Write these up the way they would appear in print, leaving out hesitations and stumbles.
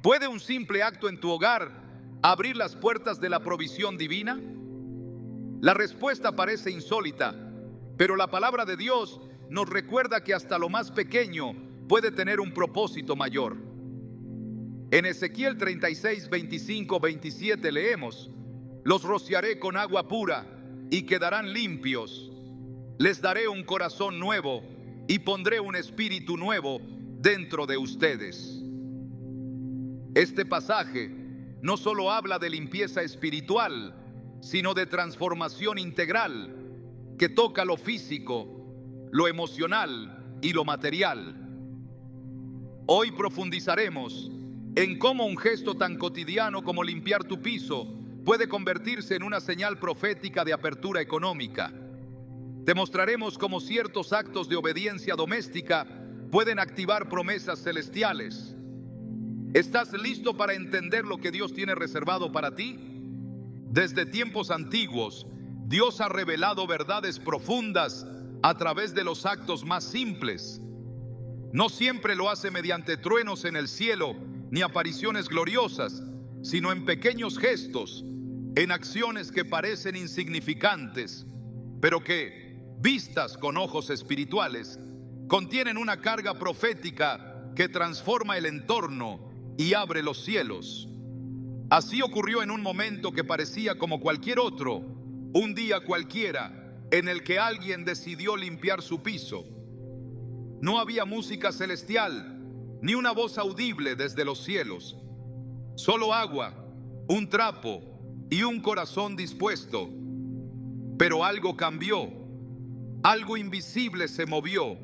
¿Puede un simple acto en tu hogar abrir las puertas de la provisión divina? La respuesta parece insólita, pero la palabra de Dios nos recuerda que hasta lo más pequeño puede tener un propósito mayor. En Ezequiel 36, 25, 27 leemos: los rociaré con agua pura y quedarán limpios. Les daré un corazón nuevo y pondré un espíritu nuevo dentro de ustedes. Este pasaje no solo habla de limpieza espiritual, sino de transformación integral que toca lo físico, lo emocional y lo material. Hoy profundizaremos en cómo un gesto tan cotidiano como limpiar tu piso puede convertirse en una señal profética de apertura económica. Te mostraremos cómo ciertos actos de obediencia doméstica pueden activar promesas celestiales. ¿Estás listo para entender lo que Dios tiene reservado para ti? Desde tiempos antiguos, Dios ha revelado verdades profundas a través de los actos más simples. No siempre lo hace mediante truenos en el cielo ni apariciones gloriosas, sino en pequeños gestos, en acciones que parecen insignificantes, pero que, vistas con ojos espirituales, contienen una carga profética que transforma el entorno y abre los cielos. Así ocurrió en un momento que parecía como cualquier otro, un día cualquiera en el que alguien decidió limpiar su piso. No había música celestial, ni una voz audible desde los cielos. Solo agua, un trapo y un corazón dispuesto. Pero algo cambió, algo invisible se movió,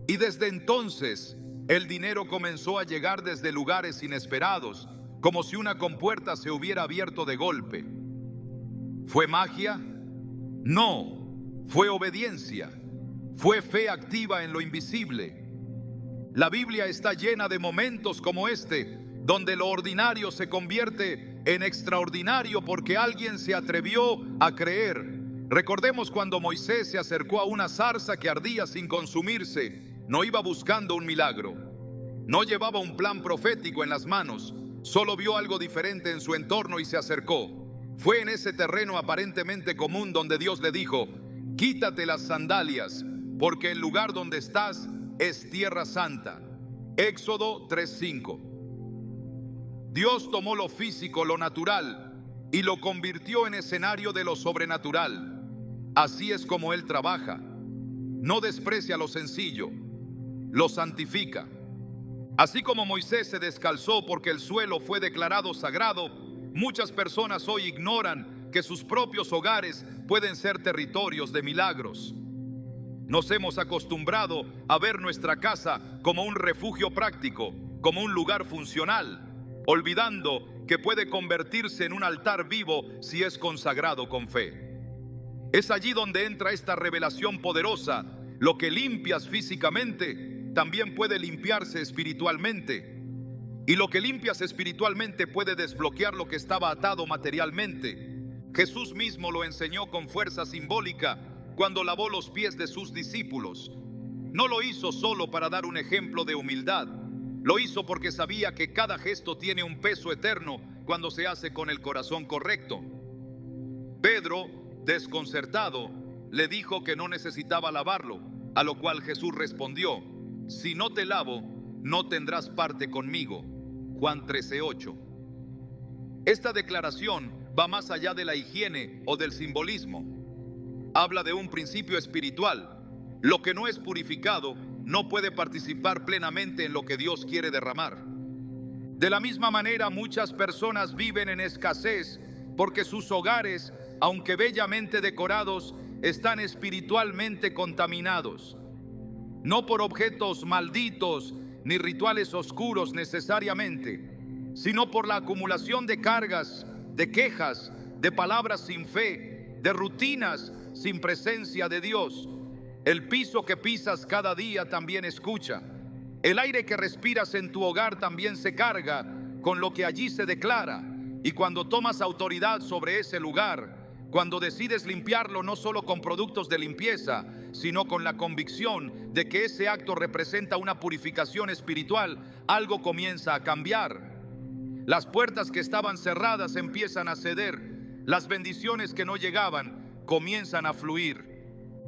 y desde entonces el dinero comenzó a llegar desde lugares inesperados, como si una compuerta se hubiera abierto de golpe. ¿Fue magia? No, fue obediencia. Fue fe activa en lo invisible. La Biblia está llena de momentos como este, donde lo ordinario se convierte en extraordinario porque alguien se atrevió a creer. Recordemos cuando Moisés se acercó a una zarza que ardía sin consumirse. No iba buscando un milagro, no llevaba un plan profético en las manos, solo vio algo diferente en su entorno y se acercó. Fue en ese terreno aparentemente común donde Dios le dijo: quítate las sandalias, porque el lugar donde estás es tierra santa. Éxodo 3:5. Dios tomó lo físico, lo natural, y lo convirtió en escenario de lo sobrenatural. Así es como Él trabaja. No desprecia lo sencillo, lo santifica. Así como Moisés se descalzó porque el suelo fue declarado sagrado, muchas personas hoy ignoran que sus propios hogares pueden ser territorios de milagros. Nos hemos acostumbrado a ver nuestra casa como un refugio práctico, como un lugar funcional, olvidando que puede convertirse en un altar vivo si es consagrado con fe. Es allí donde entra esta revelación poderosa. Lo que limpias físicamente también puede limpiarse espiritualmente. Y lo que limpias espiritualmente puede desbloquear lo que estaba atado materialmente. Jesús mismo lo enseñó con fuerza simbólica cuando lavó los pies de sus discípulos. No lo hizo solo para dar un ejemplo de humildad. Lo hizo porque sabía que cada gesto tiene un peso eterno cuando se hace con el corazón correcto. Pedro, desconcertado, le dijo que no necesitaba lavarlo, a lo cual Jesús respondió: si no te lavo, no tendrás parte conmigo. Juan 13:8. Esta declaración va más allá de la higiene o del simbolismo. Habla de un principio espiritual. Lo que no es purificado no puede participar plenamente en lo que Dios quiere derramar. De la misma manera, muchas personas viven en escasez porque sus hogares, aunque bellamente decorados, están espiritualmente contaminados. No por objetos malditos ni rituales oscuros necesariamente, sino por la acumulación de cargas, de quejas, de palabras sin fe, de rutinas sin presencia de Dios. El piso que pisas cada día también escucha. El aire que respiras en tu hogar también se carga con lo que allí se declara. Y cuando tomas autoridad sobre ese lugar, cuando decides limpiarlo no solo con productos de limpieza, sino con la convicción de que ese acto representa una purificación espiritual, algo comienza a cambiar. Las puertas que estaban cerradas empiezan a ceder. Las bendiciones que no llegaban comienzan a fluir.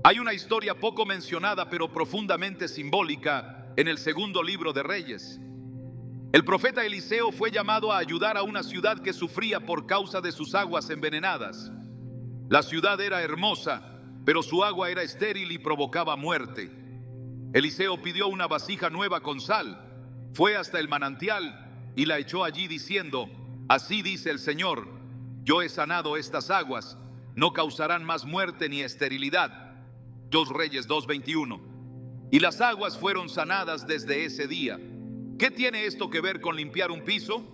Hay una historia poco mencionada pero profundamente simbólica en el segundo libro de Reyes. El profeta Eliseo fue llamado a ayudar a una ciudad que sufría por causa de sus aguas envenenadas. La ciudad era hermosa, pero su agua era estéril y provocaba muerte. Eliseo pidió una vasija nueva con sal, fue hasta el manantial y la echó allí diciendo: así dice el Señor, yo he sanado estas aguas, no causarán más muerte ni esterilidad. 2 Reyes 2:21. Y las aguas fueron sanadas desde ese día. ¿Qué tiene esto que ver con limpiar un piso?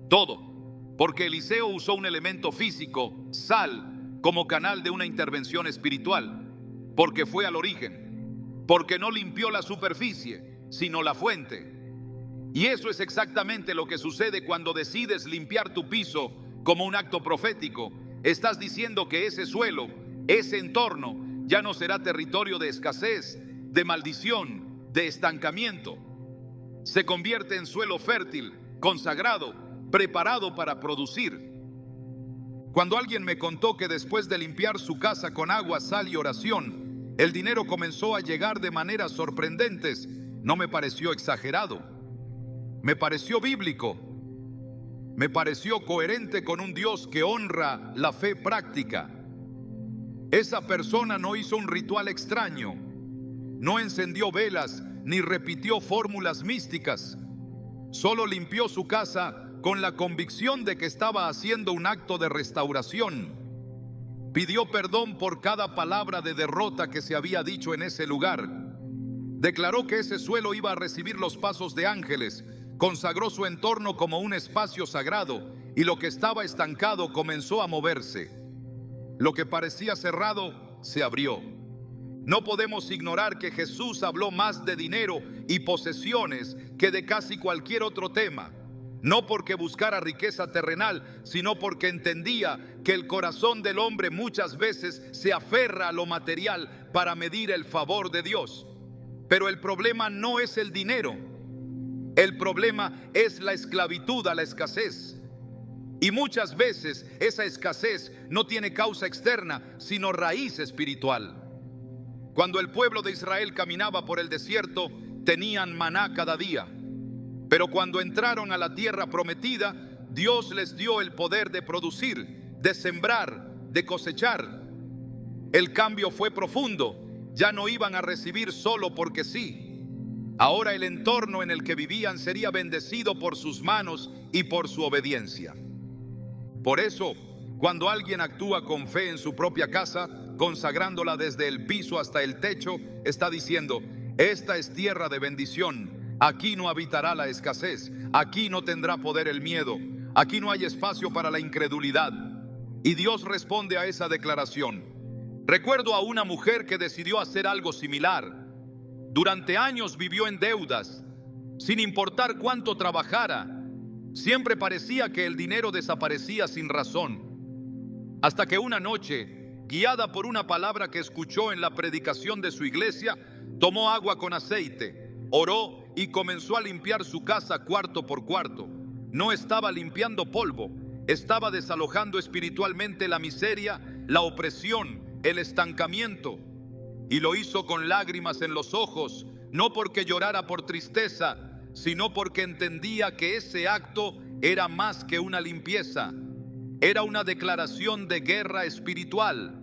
Todo, porque Eliseo usó un elemento físico, sal, como canal de una intervención espiritual, porque fue al origen, porque no limpió la superficie, sino la fuente. Y eso es exactamente lo que sucede cuando decides limpiar tu piso como un acto profético. Estás diciendo que ese suelo, ese entorno, ya no será territorio de escasez, de maldición, de estancamiento. Se convierte en suelo fértil, consagrado, preparado para producir. Cuando alguien me contó que después de limpiar su casa con agua, sal y oración, el dinero comenzó a llegar de maneras sorprendentes, no me pareció exagerado. Me pareció bíblico. Me pareció coherente con un Dios que honra la fe práctica. Esa persona no hizo un ritual extraño, no encendió velas ni repitió fórmulas místicas. Solo limpió su casa con la convicción de que estaba haciendo un acto de restauración. Pidió perdón por cada palabra de derrota que se había dicho en ese lugar. Declaró que ese suelo iba a recibir los pasos de ángeles. Consagró su entorno como un espacio sagrado y lo que estaba estancado comenzó a moverse. Lo que parecía cerrado se abrió. No podemos ignorar que Jesús habló más de dinero y posesiones que de casi cualquier otro tema. No porque buscara riqueza terrenal, sino porque entendía que el corazón del hombre muchas veces se aferra a lo material para medir el favor de Dios. Pero el problema no es el dinero. El problema es la esclavitud a la escasez. Y muchas veces esa escasez no tiene causa externa, sino raíz espiritual. Cuando el pueblo de Israel caminaba por el desierto, tenían maná cada día. Pero cuando entraron a la tierra prometida, Dios les dio el poder de producir, de sembrar, de cosechar. El cambio fue profundo. Ya no iban a recibir solo porque sí. Ahora el entorno en el que vivían sería bendecido por sus manos y por su obediencia. Por eso, cuando alguien actúa con fe en su propia casa, consagrándola desde el piso hasta el techo, está diciendo: esta es tierra de bendición, aquí no habitará la escasez, aquí no tendrá poder el miedo, aquí no hay espacio para la incredulidad. Y Dios responde a esa declaración. Recuerdo a una mujer que decidió hacer algo similar. Durante años vivió en deudas, sin importar cuánto trabajara. Siempre parecía que el dinero desaparecía sin razón. Hasta que una noche, guiada por una palabra que escuchó en la predicación de su iglesia, tomó agua con aceite, oró y comenzó a limpiar su casa cuarto por cuarto. No estaba limpiando polvo, estaba desalojando espiritualmente la miseria, la opresión, el estancamiento. Y lo hizo con lágrimas en los ojos, no porque llorara por tristeza, sino porque entendía que ese acto era más que una limpieza. Era una declaración de guerra espiritual.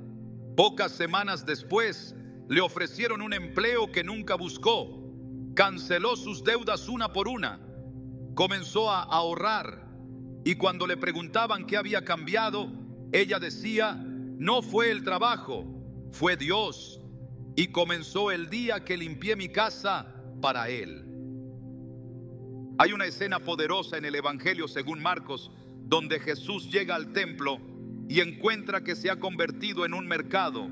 Pocas semanas después, le ofrecieron un empleo que nunca buscó. Canceló sus deudas una por una. Comenzó a ahorrar. Y cuando le preguntaban qué había cambiado, ella decía: no fue el trabajo, fue Dios. Y comenzó el día que limpié mi casa para Él. Hay una escena poderosa en el Evangelio según Marcos, donde Jesús llega al templo y encuentra que se ha convertido en un mercado.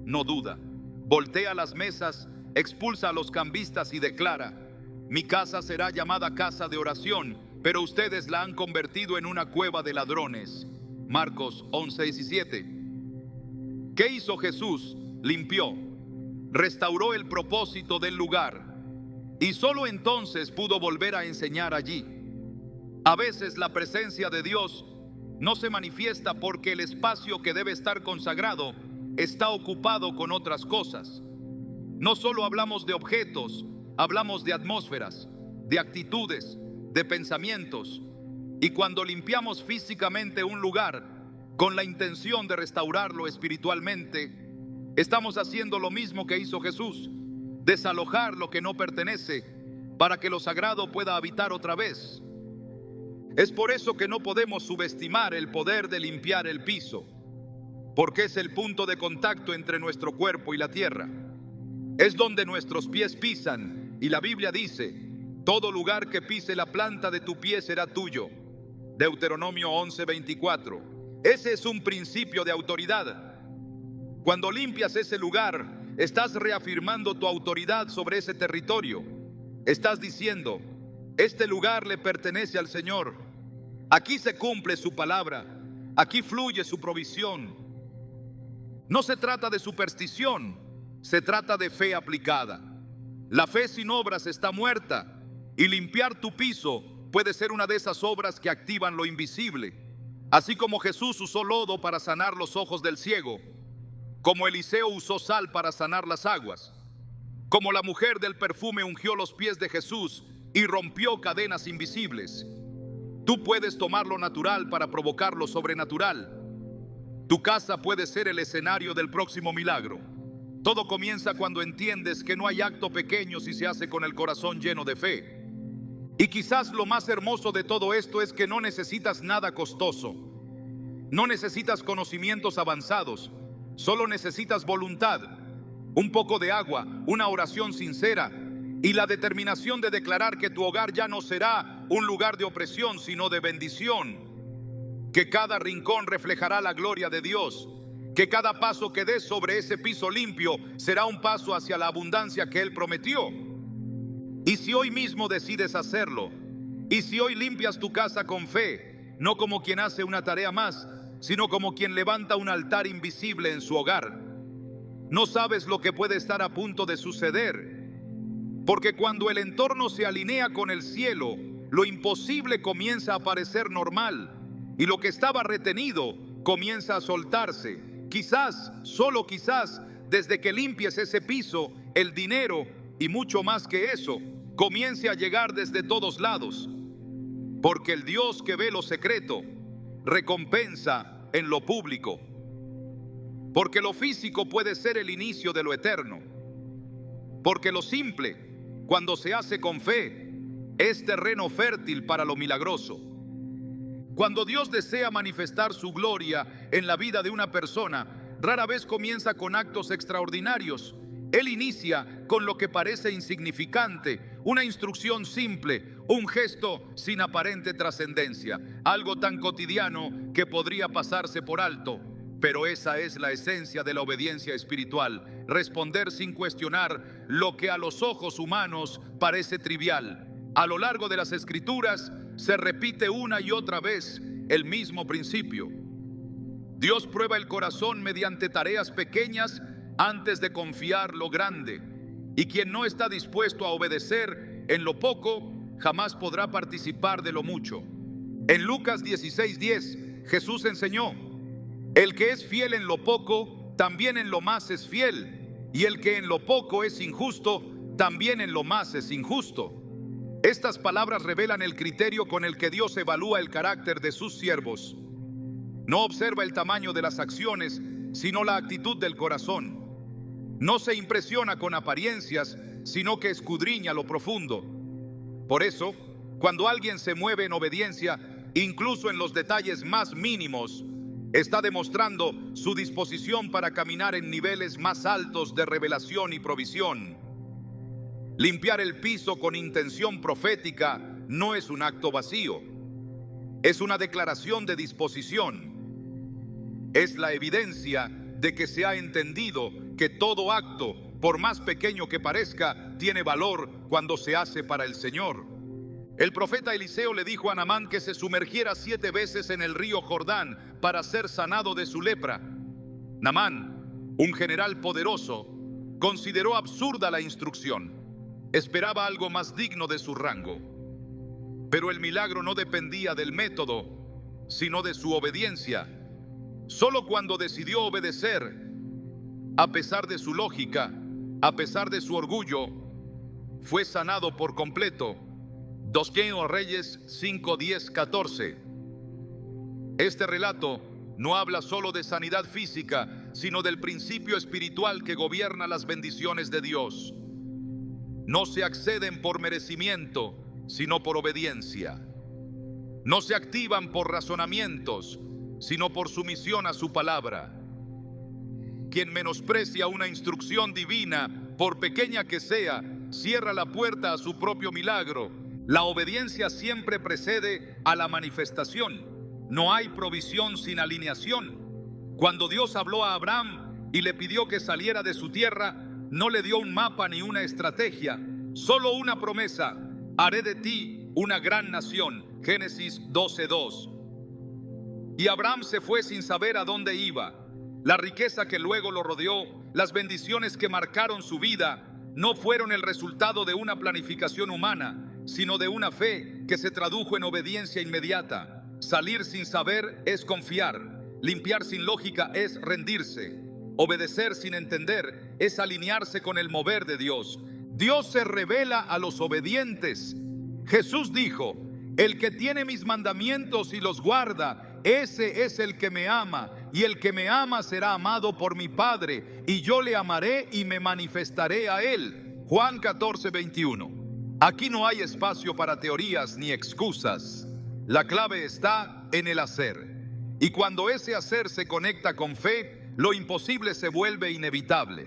No duda, voltea las mesas, expulsa a los cambistas y declara: mi casa será llamada casa de oración, pero ustedes la han convertido en una cueva de ladrones. Marcos 11:17. ¿Qué hizo Jesús? Limpió, restauró el propósito del lugar y solo entonces pudo volver a enseñar allí. A veces la presencia de Dios no se manifiesta porque el espacio que debe estar consagrado está ocupado con otras cosas. No solo hablamos de objetos, hablamos de atmósferas, de actitudes, de pensamientos. Y cuando limpiamos físicamente un lugar con la intención de restaurarlo espiritualmente, estamos haciendo lo mismo que hizo Jesús: desalojar lo que no pertenece para que lo sagrado pueda habitar otra vez. Es por eso que no podemos subestimar el poder de limpiar el piso, porque es el punto de contacto entre nuestro cuerpo y la tierra. Es donde nuestros pies pisan, y la Biblia dice: todo lugar que pise la planta de tu pie será tuyo. Deuteronomio 11:24. Ese es un principio de autoridad. Cuando limpias ese lugar, estás reafirmando tu autoridad sobre ese territorio. Estás diciendo: este lugar le pertenece al Señor. Aquí se cumple su palabra. Aquí fluye su provisión. No se trata de superstición, se trata de fe aplicada. La fe sin obras está muerta, y limpiar tu piso puede ser una de esas obras que activan lo invisible. Así como Jesús usó lodo para sanar los ojos del ciego, como Eliseo usó sal para sanar las aguas, como la mujer del perfume ungió los pies de Jesús y rompió cadenas invisibles, tú puedes tomar lo natural para provocar lo sobrenatural. Tu casa puede ser el escenario del próximo milagro. Todo comienza cuando entiendes que no hay acto pequeño si se hace con el corazón lleno de fe. Y quizás lo más hermoso de todo esto es que no necesitas nada costoso. No necesitas conocimientos avanzados. Solo necesitas voluntad, un poco de agua, una oración sincera y la determinación de declarar que tu hogar ya no será un lugar de opresión, sino de bendición. Que cada rincón reflejará la gloria de Dios. Que cada paso que des sobre ese piso limpio será un paso hacia la abundancia que Él prometió. Y si hoy mismo decides hacerlo, y si hoy limpias tu casa con fe, no como quien hace una tarea más, sino como quien levanta un altar invisible en su hogar, no sabes lo que puede estar a punto de suceder. Porque cuando el entorno se alinea con el cielo, lo imposible comienza a parecer normal, y lo que estaba retenido comienza a soltarse. Quizás, solo quizás, desde que limpies ese piso, el dinero y mucho más que eso comience a llegar desde todos lados. Porque el Dios que ve lo secreto recompensa en lo público. Porque lo físico puede ser el inicio de lo eterno. Porque lo simple, cuando se hace con fe, es terreno fértil para lo milagroso. Cuando Dios desea manifestar su gloria en la vida de una persona, rara vez comienza con actos extraordinarios. Él inicia con lo que parece insignificante, una instrucción simple, un gesto sin aparente trascendencia, algo tan cotidiano que podría pasarse por alto. Pero esa es la esencia de la obediencia espiritual: responder sin cuestionar lo que a los ojos humanos parece trivial. A lo largo de las Escrituras se repite una y otra vez el mismo principio. Dios prueba el corazón mediante tareas pequeñas antes de confiar lo grande. Y quien no está dispuesto a obedecer en lo poco, jamás podrá participar de lo mucho. En Lucas 16:10, Jesús enseñó: el que es fiel en lo poco, también en lo más es fiel. Y el que en lo poco es injusto, también en lo más es injusto. Estas palabras revelan el criterio con el que Dios evalúa el carácter de sus siervos. No observa el tamaño de las acciones, sino la actitud del corazón. No se impresiona con apariencias, sino que escudriña lo profundo. Por eso, cuando alguien se mueve en obediencia, incluso en los detalles más mínimos, está demostrando su disposición para caminar en niveles más altos de revelación y provisión. Limpiar el piso con intención profética no es un acto vacío, es una declaración de disposición. Es la evidencia de que se ha entendido que todo acto, por más pequeño que parezca, tiene valor cuando se hace para el Señor. El profeta Eliseo le dijo a Naamán que se sumergiera 7 veces en el río Jordán para ser sanado de su lepra. Naamán, un general poderoso, consideró absurda la instrucción. Esperaba algo más digno de su rango. Pero el milagro no dependía del método, sino de su obediencia. Solo cuando decidió obedecer, a pesar de su lógica, a pesar de su orgullo, fue sanado por completo. 2 Reyes 5, 10, 14. Este relato no habla solo de sanidad física, sino del principio espiritual que gobierna las bendiciones de Dios. No se acceden por merecimiento, sino por obediencia. No se activan por razonamientos, sino por sumisión a su palabra. Quien menosprecia una instrucción divina, por pequeña que sea, cierra la puerta a su propio milagro. La obediencia siempre precede a la manifestación. No hay provisión sin alineación. Cuando Dios habló a Abraham y le pidió que saliera de su tierra, no le dio un mapa ni una estrategia, solo una promesa: haré de ti una gran nación. Génesis 12:2. Y Abraham se fue sin saber a dónde iba. La riqueza que luego lo rodeó, las bendiciones que marcaron su vida, no fueron el resultado de una planificación humana, sino de una fe que se tradujo en obediencia inmediata. Salir sin saber es confiar. Limpiar sin lógica es rendirse. Obedecer sin entender es alinearse con el mover de Dios. Dios se revela a los obedientes. Jesús dijo: el que tiene mis mandamientos y los guarda, ese es el que me ama, y el que me ama será amado por mi Padre, y yo le amaré y me manifestaré a él. Juan 14:21. Aquí no hay espacio para teorías ni excusas. La clave está en el hacer. Y cuando ese hacer se conecta con fe, lo imposible se vuelve inevitable.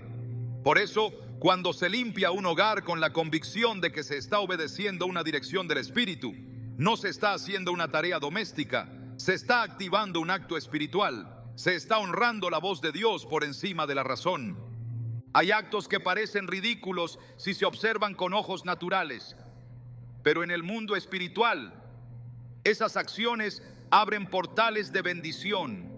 Por eso, cuando se limpia un hogar con la convicción de que se está obedeciendo una dirección del Espíritu, no se está haciendo una tarea doméstica, se está activando un acto espiritual, se está honrando la voz de Dios por encima de la razón. Hay actos que parecen ridículos si se observan con ojos naturales, pero en el mundo espiritual, esas acciones abren portales de bendición.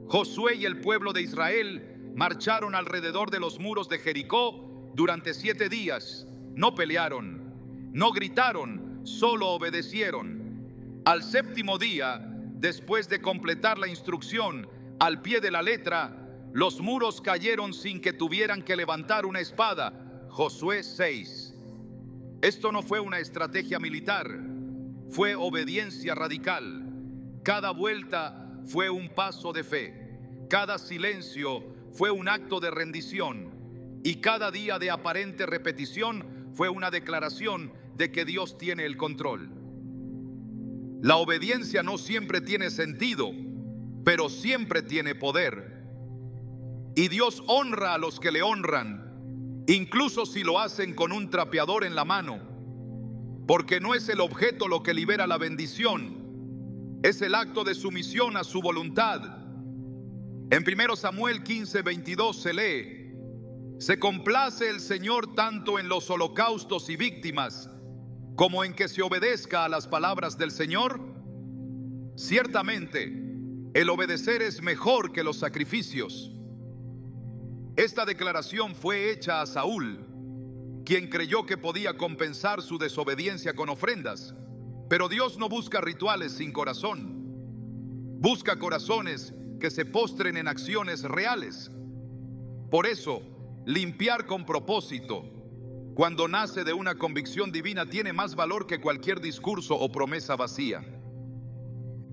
Josué y el pueblo de Israel marcharon alrededor de los muros de Jericó durante 7 días. No pelearon, no gritaron, solo obedecieron. Al 7º día, después de completar la instrucción al pie de la letra, los muros cayeron sin que tuvieran que levantar una espada. Josué 6. Esto no fue una estrategia militar, fue obediencia radical. Cada vuelta fue un paso de fe, cada silencio fue un acto de rendición, y cada día de aparente repetición fue una declaración de que Dios tiene el control. La obediencia no siempre tiene sentido, pero siempre tiene poder. Y Dios honra a los que le honran, incluso si lo hacen con un trapeador en la mano, porque no es el objeto lo que libera la bendición, es el acto de sumisión a su voluntad. En 1 Samuel 15:22 se lee: se complace el Señor tanto en los holocaustos y víctimas, como en que se obedezca a las palabras del Señor. Ciertamente, el obedecer es mejor que los sacrificios. Esta declaración fue hecha a Saúl, quien creyó que podía compensar su desobediencia con ofrendas. Pero Dios no busca rituales sin corazón. Busca corazones que se postren en acciones reales. Por eso, limpiar con propósito, cuando nace de una convicción divina, tiene más valor que cualquier discurso o promesa vacía.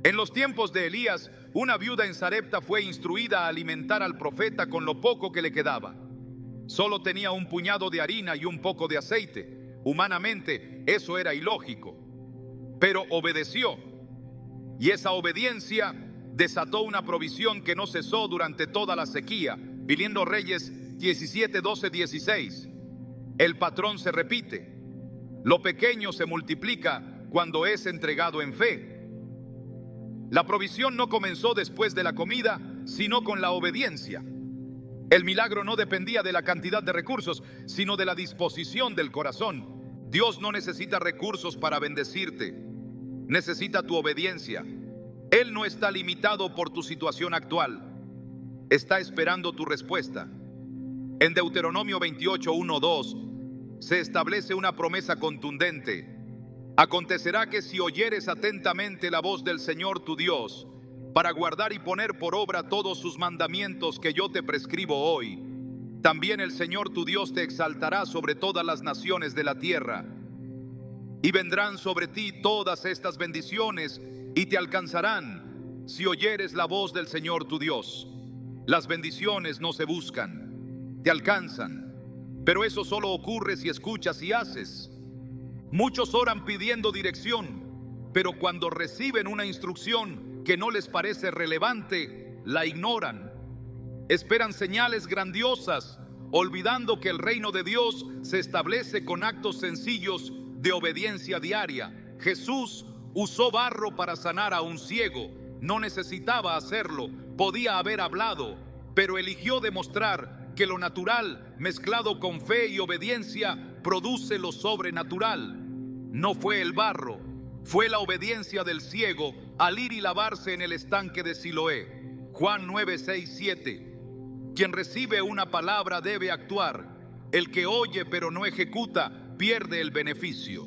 En los tiempos de Elías, una viuda en Sarepta fue instruida a alimentar al profeta con lo poco que le quedaba. Solo tenía un puñado de harina y un poco de aceite. Humanamente, eso era ilógico, pero obedeció. Y esa obediencia desató una provisión que no cesó durante toda la sequía. 1 Reyes 17, 12, 16. El patrón se repite. Lo pequeño se multiplica cuando es entregado en fe. La provisión no comenzó después de la comida, sino con la obediencia. El milagro no dependía de la cantidad de recursos, sino de la disposición del corazón. Dios no necesita recursos para bendecirte, necesita tu obediencia. Él no está limitado por tu situación actual, está esperando tu respuesta. En Deuteronomio 28, 1, 2 se establece una promesa contundente: Acontecerá que si oyeres atentamente la voz del Señor tu Dios, para guardar y poner por obra todos sus mandamientos que yo te prescribo hoy, también el Señor tu Dios te exaltará sobre todas las naciones de la tierra. Y vendrán sobre ti todas estas bendiciones y te alcanzarán si oyeres la voz del Señor tu Dios. Las bendiciones no se buscan, te alcanzan, pero eso solo ocurre si escuchas y haces. Muchos oran pidiendo dirección, pero cuando reciben una instrucción que no les parece relevante, la ignoran. Esperan señales grandiosas, olvidando que el reino de Dios se establece con actos sencillos de obediencia diaria. Jesús usó barro para sanar a un ciego. No necesitaba hacerlo, podía haber hablado, pero eligió demostrar que lo natural mezclado con fe y obediencia produce lo sobrenatural. No fue el barro, fue la obediencia del ciego al ir y lavarse en el estanque de Siloé. Juan 9, 6, 7. Quien recibe una palabra debe actuar. El que oye pero no ejecuta pierde el beneficio.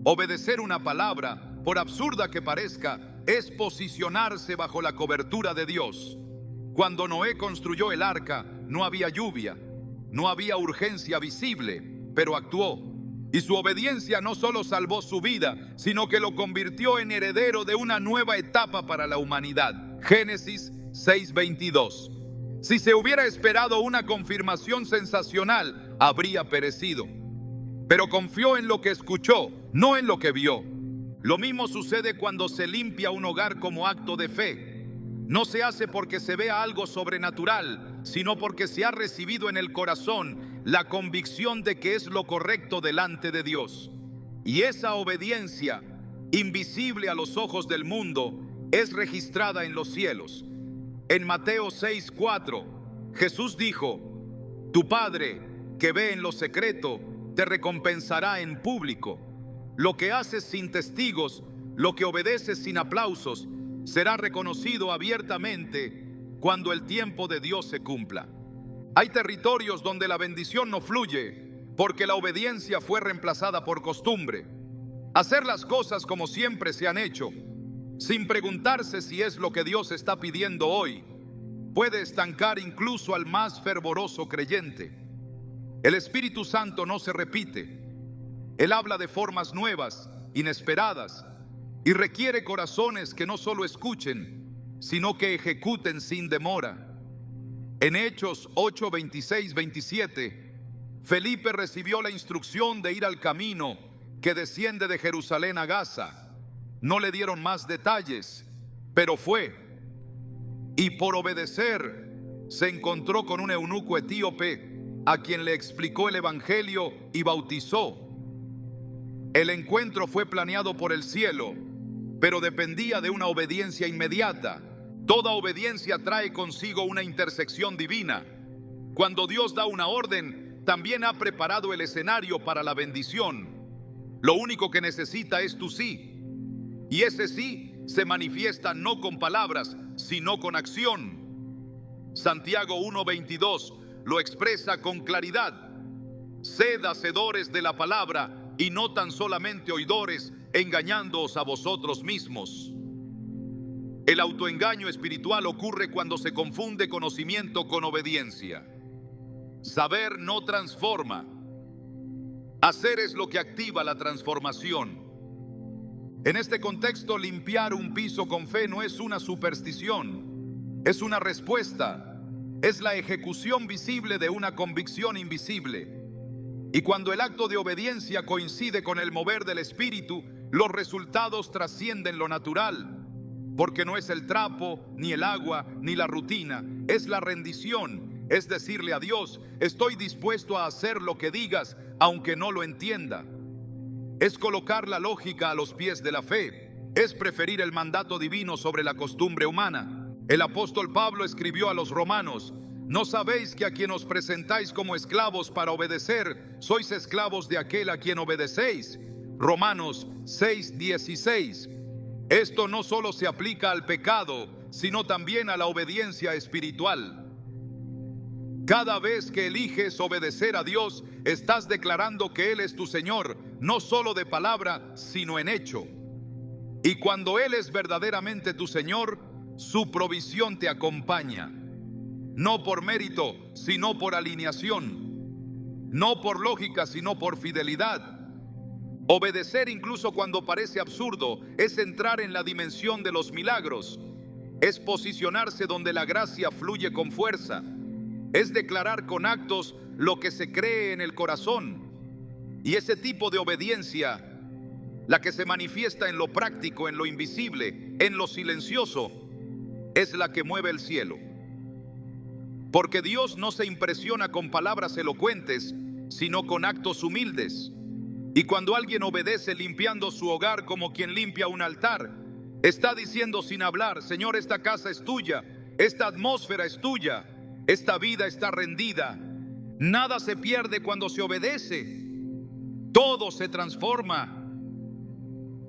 Obedecer una palabra, por absurda que parezca, es posicionarse bajo la cobertura de Dios. Cuando Noé construyó el arca, no había lluvia, no había urgencia visible, pero actuó. Y su obediencia no solo salvó su vida, sino que lo convirtió en heredero de una nueva etapa para la humanidad. Génesis 6:22. Si se hubiera esperado una confirmación sensacional, habría perecido. Pero confió en lo que escuchó, no en lo que vio. Lo mismo sucede cuando se limpia un hogar como acto de fe. No se hace porque se vea algo sobrenatural, sino porque se ha recibido en el corazón la convicción de que es lo correcto delante de Dios. Y esa obediencia, invisible a los ojos del mundo, es registrada en los cielos. En Mateo 6:4, Jesús dijo: Tu Padre, que ve en lo secreto, te recompensará en público. Lo que haces sin testigos, lo que obedeces sin aplausos, será reconocido abiertamente cuando el tiempo de Dios se cumpla. Hay territorios donde la bendición no fluye porque la obediencia fue reemplazada por costumbre. Hacer las cosas como siempre se han hecho, sin preguntarse si es lo que Dios está pidiendo hoy, puede estancar incluso al más fervoroso creyente. El Espíritu Santo no se repite. Él habla de formas nuevas, inesperadas, y requiere corazones que no solo escuchen, sino que ejecuten sin demora. En Hechos 8, 26, 27, Felipe recibió la instrucción de ir al camino que desciende de Jerusalén a Gaza. No le dieron más detalles, pero fue. Y por obedecer, se encontró con un eunuco etíope a quien le explicó el evangelio y bautizó. El encuentro fue planeado por el cielo, pero dependía de una obediencia inmediata. Toda obediencia trae consigo una intersección divina. Cuando Dios da una orden, también ha preparado el escenario para la bendición. Lo único que necesita es tu sí. Y ese sí se manifiesta no con palabras, sino con acción. Santiago 1:22 lo expresa con claridad. Sed hacedores de la palabra y no tan solamente oidores, engañándoos a vosotros mismos. El autoengaño espiritual ocurre cuando se confunde conocimiento con obediencia. Saber no transforma. Hacer es lo que activa la transformación. En este contexto, limpiar un piso con fe no es una superstición, es una respuesta, es la ejecución visible de una convicción invisible. Y cuando el acto de obediencia coincide con el mover del Espíritu, los resultados trascienden lo natural, porque no es el trapo, ni el agua, ni la rutina, es la rendición, es decirle a Dios: estoy dispuesto a hacer lo que digas, aunque no lo entienda. Es colocar la lógica a los pies de la fe, es preferir el mandato divino sobre la costumbre humana. El apóstol Pablo escribió a los romanos: ¿no sabéis que a quien os presentáis como esclavos para obedecer, sois esclavos de aquel a quien obedecéis? Romanos 6:16. Esto no solo se aplica al pecado, sino también a la obediencia espiritual. Cada vez que eliges obedecer a Dios, estás declarando que Él es tu Señor, no solo de palabra, sino en hecho. Y cuando Él es verdaderamente tu Señor, su provisión te acompaña. No por mérito, sino por alineación. No por lógica, sino por fidelidad. Obedecer incluso cuando parece absurdo es entrar en la dimensión de los milagros. Es posicionarse donde la gracia fluye con fuerza. Es declarar con actos lo que se cree en el corazón. Y ese tipo de obediencia, la que se manifiesta en lo práctico, en lo invisible, en lo silencioso, es la que mueve el cielo. Porque Dios no se impresiona con palabras elocuentes, sino con actos humildes. Y cuando alguien obedece limpiando su hogar como quien limpia un altar, está diciendo sin hablar: Señor, esta casa es tuya, esta atmósfera es tuya, esta vida está rendida. Nada se pierde cuando se obedece. Todo se transforma.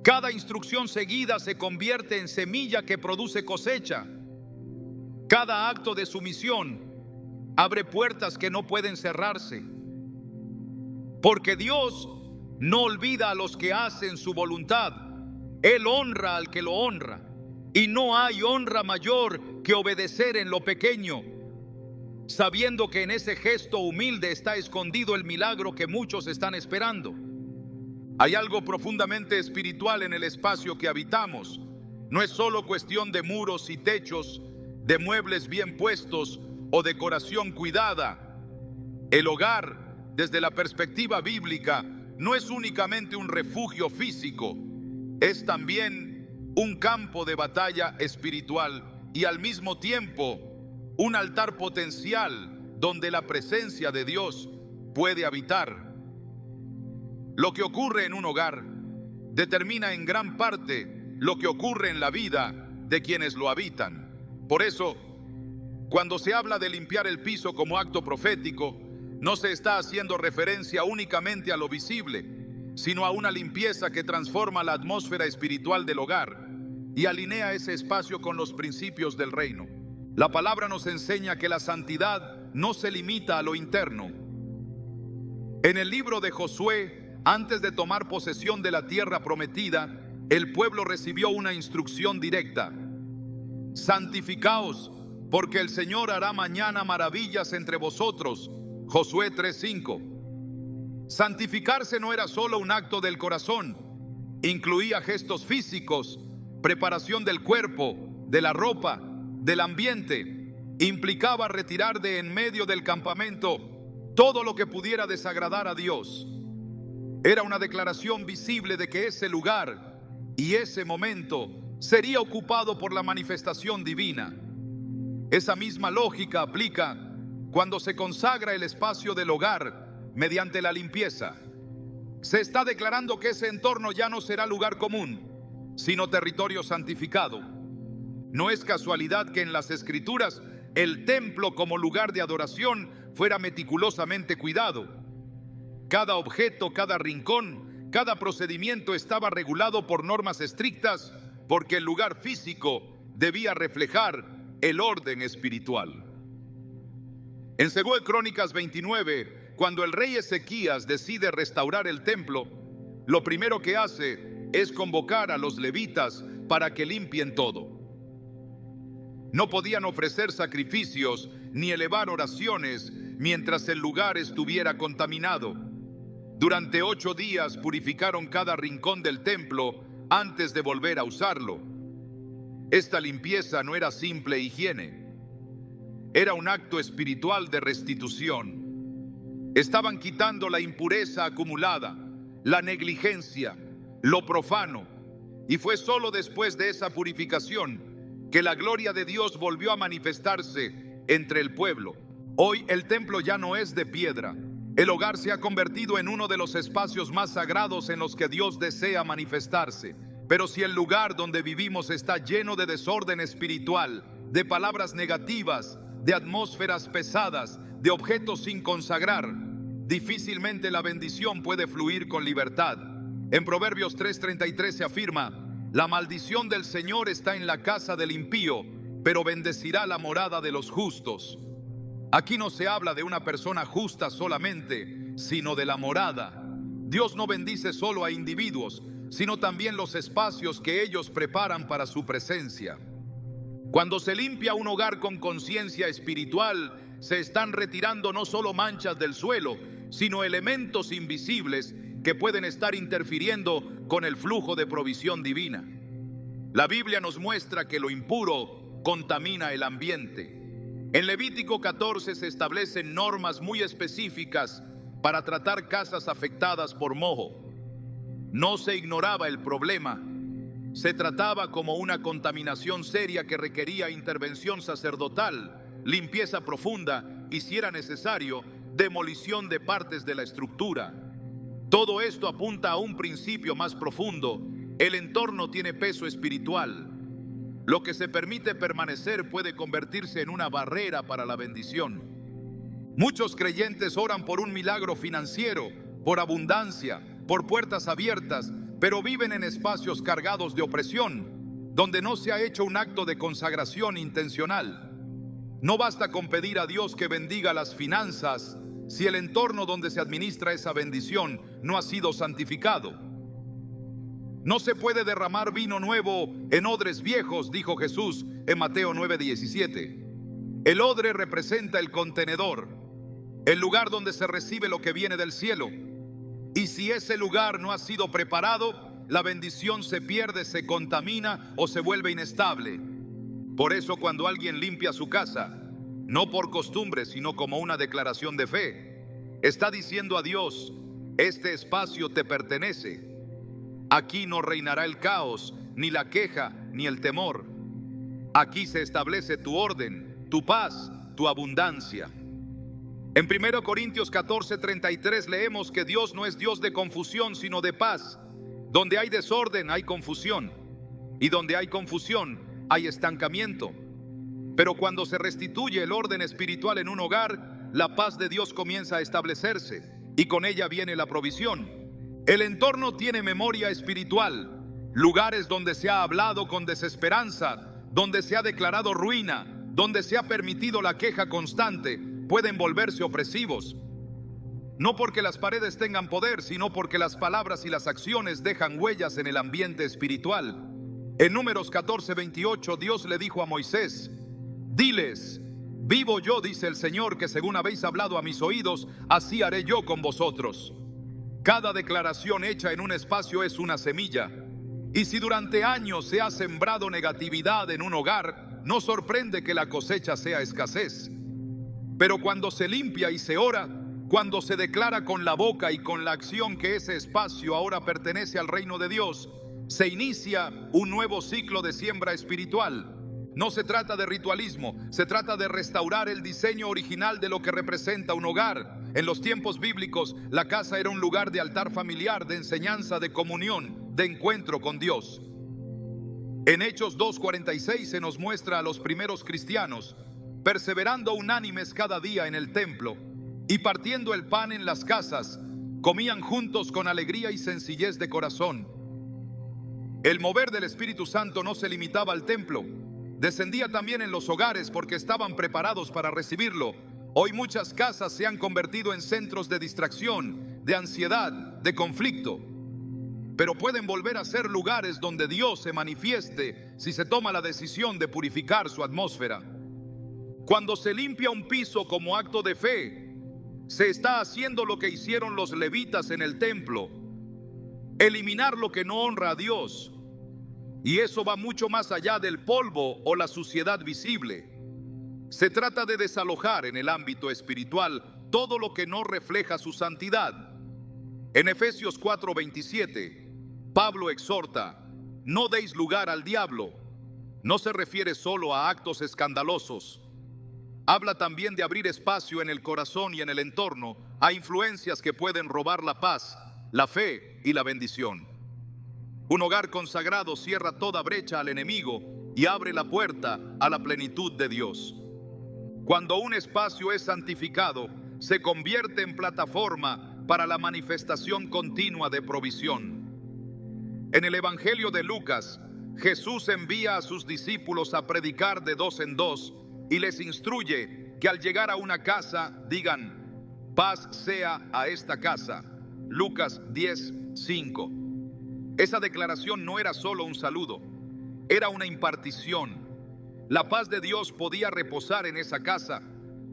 Cada instrucción seguida se convierte en semilla que produce cosecha. Cada acto de sumisión abre puertas que no pueden cerrarse. Porque Dios no olvida a los que hacen su voluntad. Él honra al que lo honra. Y no hay honra mayor que obedecer en lo pequeño, sabiendo que en ese gesto humilde está escondido el milagro que muchos están esperando. Hay algo profundamente espiritual en el espacio que habitamos. No es solo cuestión de muros y techos, de muebles bien puestos o decoración cuidada. El hogar, desde la perspectiva bíblica, no es únicamente un refugio físico, es también un campo de batalla espiritual y al mismo tiempo un altar potencial donde la presencia de Dios puede habitar. Lo que ocurre en un hogar determina en gran parte lo que ocurre en la vida de quienes lo habitan. Por eso, cuando se habla de limpiar el piso como acto profético, no se está haciendo referencia únicamente a lo visible, sino a una limpieza que transforma la atmósfera espiritual del hogar y alinea ese espacio con los principios del reino. La palabra nos enseña que la santidad no se limita a lo interno. En el libro de Josué, antes de tomar posesión de la tierra prometida, el pueblo recibió una instrucción directa: santificaos, porque el Señor hará mañana maravillas entre vosotros. Josué 3:5. Santificarse no era solo un acto del corazón, incluía gestos físicos, preparación del cuerpo, de la ropa, del ambiente. Implicaba retirar de en medio del campamento todo lo que pudiera desagradar a Dios. Era una declaración visible de que ese lugar y ese momento sería ocupado por la manifestación divina. Esa misma lógica aplica cuando se consagra el espacio del hogar mediante la limpieza. Se está declarando que ese entorno ya no será lugar común, sino territorio santificado. No es casualidad que en las Escrituras el templo como lugar de adoración fuera meticulosamente cuidado. Cada objeto, cada rincón, cada procedimiento estaba regulado por normas estrictas, porque el lugar físico debía reflejar el orden espiritual. En 2 Crónicas 29, cuando el rey Ezequías decide restaurar el templo, lo primero que hace es convocar a los levitas para que limpien todo. No podían ofrecer sacrificios ni elevar oraciones mientras el lugar estuviera contaminado. Durante 8 días purificaron cada rincón del templo antes de volver a usarlo. Esta limpieza no era simple higiene, era un acto espiritual de restitución. Estaban quitando la impureza acumulada, la negligencia, lo profano, y fue solo después de esa purificación que la gloria de Dios volvió a manifestarse entre el pueblo. Hoy el templo ya no es de piedra. El hogar se ha convertido en uno de los espacios más sagrados en los que Dios desea manifestarse. Pero si el lugar donde vivimos está lleno de desorden espiritual, de palabras negativas, de atmósferas pesadas, de objetos sin consagrar, difícilmente la bendición puede fluir con libertad. En Proverbios 3:33 se afirma: la maldición del Señor está en la casa del impío, pero bendecirá la morada de los justos. Aquí no se habla de una persona justa solamente, sino de la morada. Dios no bendice solo a individuos, sino también los espacios que ellos preparan para su presencia. Cuando se limpia un hogar con conciencia espiritual, se están retirando no solo manchas del suelo, sino elementos invisibles que pueden estar interfiriendo con el flujo de provisión divina. La Biblia nos muestra que lo impuro contamina el ambiente. En Levítico 14 se establecen normas muy específicas para tratar casas afectadas por moho. No se ignoraba el problema. Se trataba como una contaminación seria que requería intervención sacerdotal, limpieza profunda y, si era necesario, demolición de partes de la estructura. Todo esto apunta a un principio más profundo. El entorno tiene peso espiritual. Lo que se permite permanecer puede convertirse en una barrera para la bendición. Muchos creyentes oran por un milagro financiero, por abundancia, por puertas abiertas, pero viven en espacios cargados de opresión, donde no se ha hecho un acto de consagración intencional. No basta con pedir a Dios que bendiga las finanzas si el entorno donde se administra esa bendición no ha sido santificado. No se puede derramar vino nuevo en odres viejos, dijo Jesús en Mateo 9:17. El odre representa el contenedor, el lugar donde se recibe lo que viene del cielo. Y si ese lugar no ha sido preparado, la bendición se pierde, se contamina o se vuelve inestable. Por eso, cuando alguien limpia su casa, no por costumbre, sino como una declaración de fe, está diciendo a Dios: este espacio te pertenece. Aquí no reinará el caos, ni la queja, ni el temor. Aquí se establece tu orden, tu paz, tu abundancia. En 1 Corintios 14:33 leemos que Dios no es Dios de confusión, sino de paz. Donde hay desorden, hay confusión. Y donde hay confusión, hay estancamiento. Pero cuando se restituye el orden espiritual en un hogar, la paz de Dios comienza a establecerse, y con ella viene la provisión. El entorno tiene memoria espiritual, lugares donde se ha hablado con desesperanza, donde se ha declarado ruina, donde se ha permitido la queja constante, pueden volverse opresivos. No porque las paredes tengan poder, sino porque las palabras y las acciones dejan huellas en el ambiente espiritual. En Números 14:28, Dios le dijo a Moisés: diles, vivo yo, dice el Señor, que según habéis hablado a mis oídos, así haré yo con vosotros. Cada declaración hecha en un espacio es una semilla. Y si durante años se ha sembrado negatividad en un hogar, no sorprende que la cosecha sea escasez. Pero cuando se limpia y se ora, cuando se declara con la boca y con la acción que ese espacio ahora pertenece al reino de Dios, se inicia un nuevo ciclo de siembra espiritual. No se trata de ritualismo, se trata de restaurar el diseño original de lo que representa un hogar. En los tiempos bíblicos, la casa era un lugar de altar familiar, de enseñanza, de comunión, de encuentro con Dios. En Hechos 2:46 se nos muestra a los primeros cristianos perseverando unánimes cada día en el templo y partiendo el pan en las casas, comían juntos con alegría y sencillez de corazón. El mover del Espíritu Santo no se limitaba al templo, descendía también en los hogares porque estaban preparados para recibirlo. Hoy muchas casas se han convertido en centros de distracción, de ansiedad, de conflicto. Pero pueden volver a ser lugares donde Dios se manifieste si se toma la decisión de purificar su atmósfera. Cuando se limpia un piso como acto de fe, se está haciendo lo que hicieron los levitas en el templo: eliminar lo que no honra a Dios. Y eso va mucho más allá del polvo o la suciedad visible. Se trata de desalojar en el ámbito espiritual todo lo que no refleja su santidad. En Efesios 4:27, Pablo exhorta: no deis lugar al diablo. No se refiere solo a actos escandalosos. Habla también de abrir espacio en el corazón y en el entorno a influencias que pueden robar la paz, la fe y la bendición. Un hogar consagrado cierra toda brecha al enemigo y abre la puerta a la plenitud de Dios. Cuando un espacio es santificado, se convierte en plataforma para la manifestación continua de provisión. En el Evangelio de Lucas, Jesús envía a sus discípulos a predicar de dos en dos y les instruye que al llegar a una casa digan: paz sea a esta casa. Lucas 10:5. Esa declaración no era solo un saludo, era una impartición. La paz de Dios podía reposar en esa casa,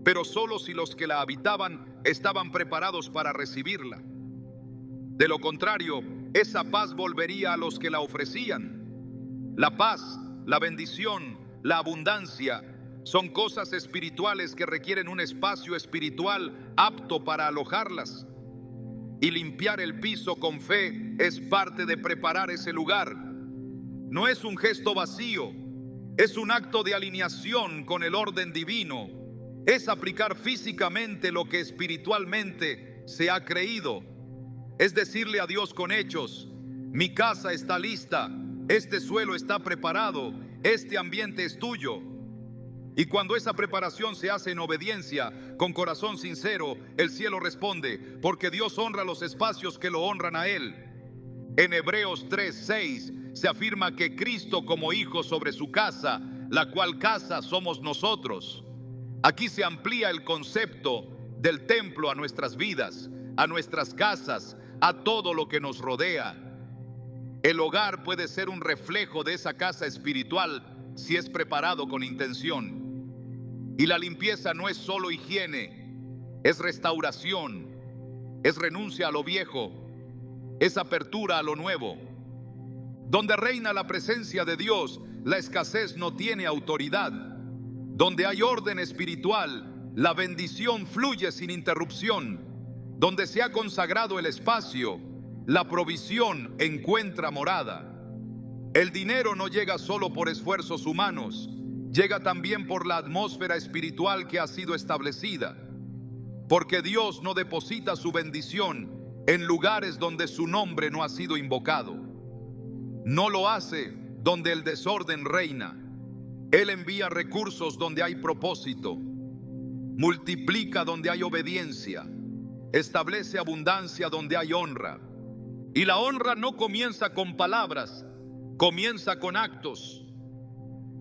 pero solo si los que la habitaban estaban preparados para recibirla. De lo contrario, esa paz volvería a los que la ofrecían. La paz, la bendición, la abundancia son cosas espirituales que requieren un espacio espiritual apto para alojarlas. Y limpiar el piso con fe es parte de preparar ese lugar. No es un gesto vacío, es un acto de alineación con el orden divino. Es aplicar físicamente lo que espiritualmente se ha creído. Es decirle a Dios con hechos: mi casa está lista, este suelo está preparado, este ambiente es tuyo. Y cuando esa preparación se hace en obediencia, con corazón sincero, el cielo responde, porque Dios honra los espacios que lo honran a Él. En Hebreos 3:6 se afirma que Cristo como hijo sobre su casa, la cual casa somos nosotros. Aquí se amplía el concepto del templo a nuestras vidas, a nuestras casas, a todo lo que nos rodea. El hogar puede ser un reflejo de esa casa espiritual si es preparado con intención. Y la limpieza no es solo higiene, es restauración, es renuncia a lo viejo, es apertura a lo nuevo. Donde reina la presencia de Dios, la escasez no tiene autoridad. Donde hay orden espiritual, la bendición fluye sin interrupción. Donde se ha consagrado el espacio, la provisión encuentra morada. El dinero no llega solo por esfuerzos humanos, llega también por la atmósfera espiritual que ha sido establecida. Porque Dios no deposita su bendición en lugares donde su nombre no ha sido invocado. No lo hace donde el desorden reina. Él envía recursos donde hay propósito, multiplica donde hay obediencia, establece abundancia donde hay honra. Y la honra no comienza con palabras, comienza con actos.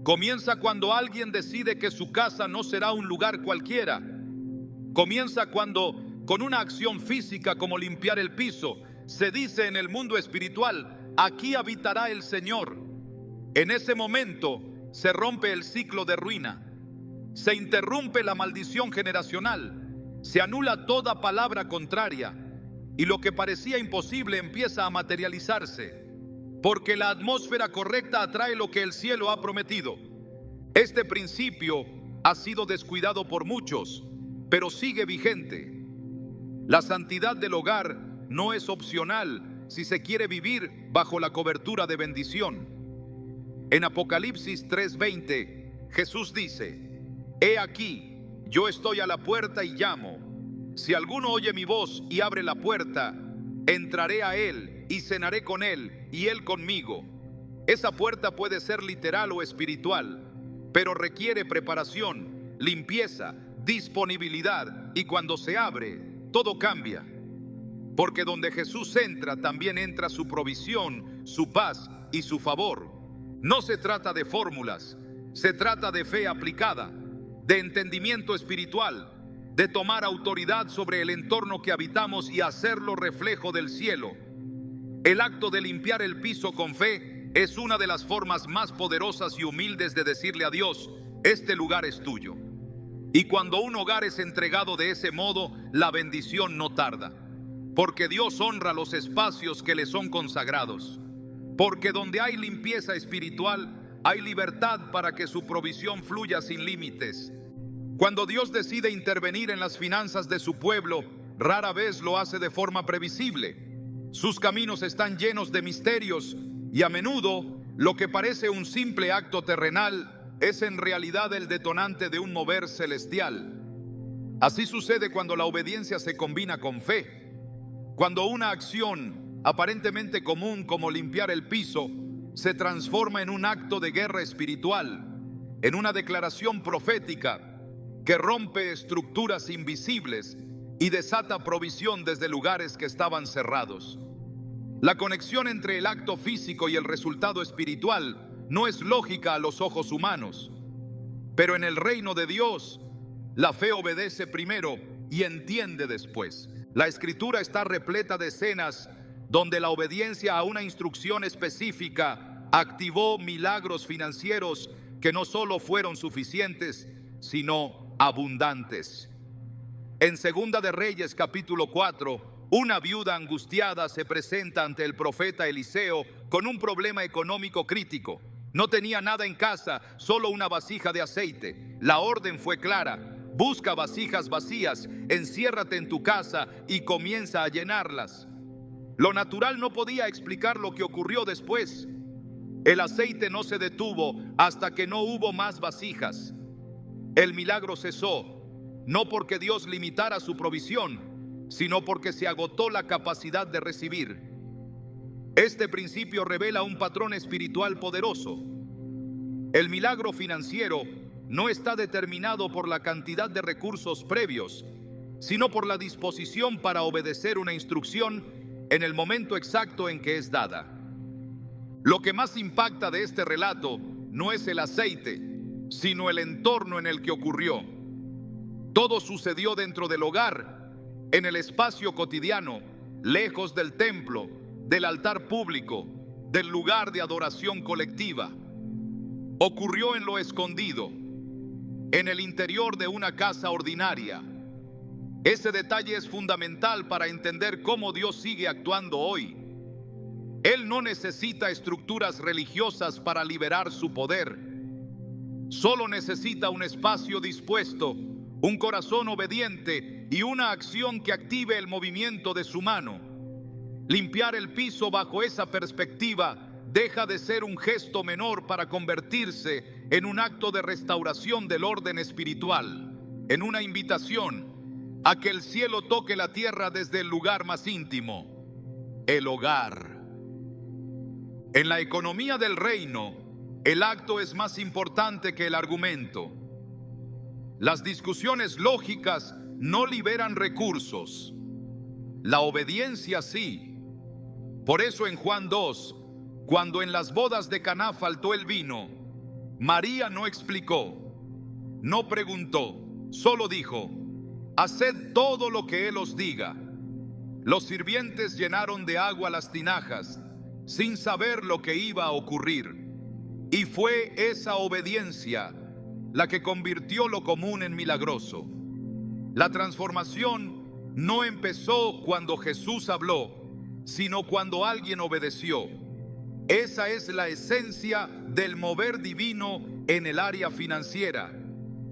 Comienza cuando alguien decide que su casa no será un lugar cualquiera. Comienza cuando, con una acción física como limpiar el piso, se dice en el mundo espiritual: aquí habitará el Señor. En ese momento se rompe el ciclo de ruina, se interrumpe la maldición generacional, se anula toda palabra contraria y lo que parecía imposible empieza a materializarse, porque la atmósfera correcta atrae lo que el cielo ha prometido. Este principio ha sido descuidado por muchos, pero sigue vigente. La santidad del hogar no es opcional si se quiere vivir bajo la cobertura de bendición. En Apocalipsis 3:20, Jesús dice: he aquí, yo estoy a la puerta y llamo. Si alguno oye mi voz y abre la puerta, entraré a él y cenaré con él y él conmigo. Esa puerta puede ser literal o espiritual, pero requiere preparación, limpieza, disponibilidad, y cuando se abre, todo cambia. Porque donde Jesús entra, también entra su provisión, su paz y su favor. No se trata de fórmulas, se trata de fe aplicada, de entendimiento espiritual, de tomar autoridad sobre el entorno que habitamos y hacerlo reflejo del cielo. El acto de limpiar el piso con fe es una de las formas más poderosas y humildes de decirle a Dios: este lugar es tuyo. Y cuando un hogar es entregado de ese modo, la bendición no tarda, porque Dios honra los espacios que le son consagrados. Porque donde hay limpieza espiritual, hay libertad para que su provisión fluya sin límites. Cuando Dios decide intervenir en las finanzas de su pueblo, rara vez lo hace de forma previsible. Sus caminos están llenos de misterios y a menudo lo que parece un simple acto terrenal es en realidad el detonante de un mover celestial. Así sucede cuando la obediencia se combina con fe. Cuando una acción aparentemente común como limpiar el piso se transforma en un acto de guerra espiritual, en una declaración profética que rompe estructuras invisibles y desata provisión desde lugares que estaban cerrados. La conexión entre el acto físico y el resultado espiritual no es lógica a los ojos humanos, pero en el reino de Dios La fe obedece primero y entiende después. La Escritura está repleta de escenas donde la obediencia a una instrucción específica activó milagros financieros que no solo fueron suficientes, sino abundantes. En Segunda de Reyes capítulo 4, una viuda angustiada se presenta ante el profeta Eliseo con un problema económico crítico. No tenía nada en casa, solo una vasija de aceite. La orden fue clara: busca vasijas vacías, enciérrate en tu casa y comienza a llenarlas. Lo natural no podía explicar lo que ocurrió después. El aceite no se detuvo hasta que no hubo más vasijas. El milagro cesó, no porque Dios limitara su provisión, sino porque se agotó la capacidad de recibir. Este principio revela un patrón espiritual poderoso. El milagro financiero no está determinado por la cantidad de recursos previos, sino por la disposición para obedecer una instrucción en el momento exacto en que es dada. Lo que más impacta de este relato no es el aceite, sino el entorno en el que ocurrió. Todo sucedió dentro del hogar, en el espacio cotidiano, lejos del templo, del altar público, del lugar de adoración colectiva. Ocurrió en lo escondido, en el interior de una casa ordinaria. Ese detalle es fundamental para entender cómo Dios sigue actuando hoy. Él no necesita estructuras religiosas para liberar su poder. Solo necesita un espacio dispuesto, un corazón obediente y una acción que active el movimiento de su mano. Limpiar el piso bajo esa perspectiva deja de ser un gesto menor para convertirse en un acto de restauración del orden espiritual, en una invitación a que el cielo toque la tierra desde el lugar más íntimo, el hogar. En la economía del reino, el acto es más importante que el argumento. Las discusiones lógicas no liberan recursos. La obediencia sí. Por eso en Juan 2, cuando en las bodas de Caná faltó el vino, María no explicó, no preguntó, solo dijo: haced todo lo que Él os diga. Los sirvientes llenaron de agua las tinajas, sin saber lo que iba a ocurrir. Y fue esa obediencia la que convirtió lo común en milagroso. La transformación no empezó cuando Jesús habló, sino cuando alguien obedeció. Esa es la esencia del mover divino en el área financiera.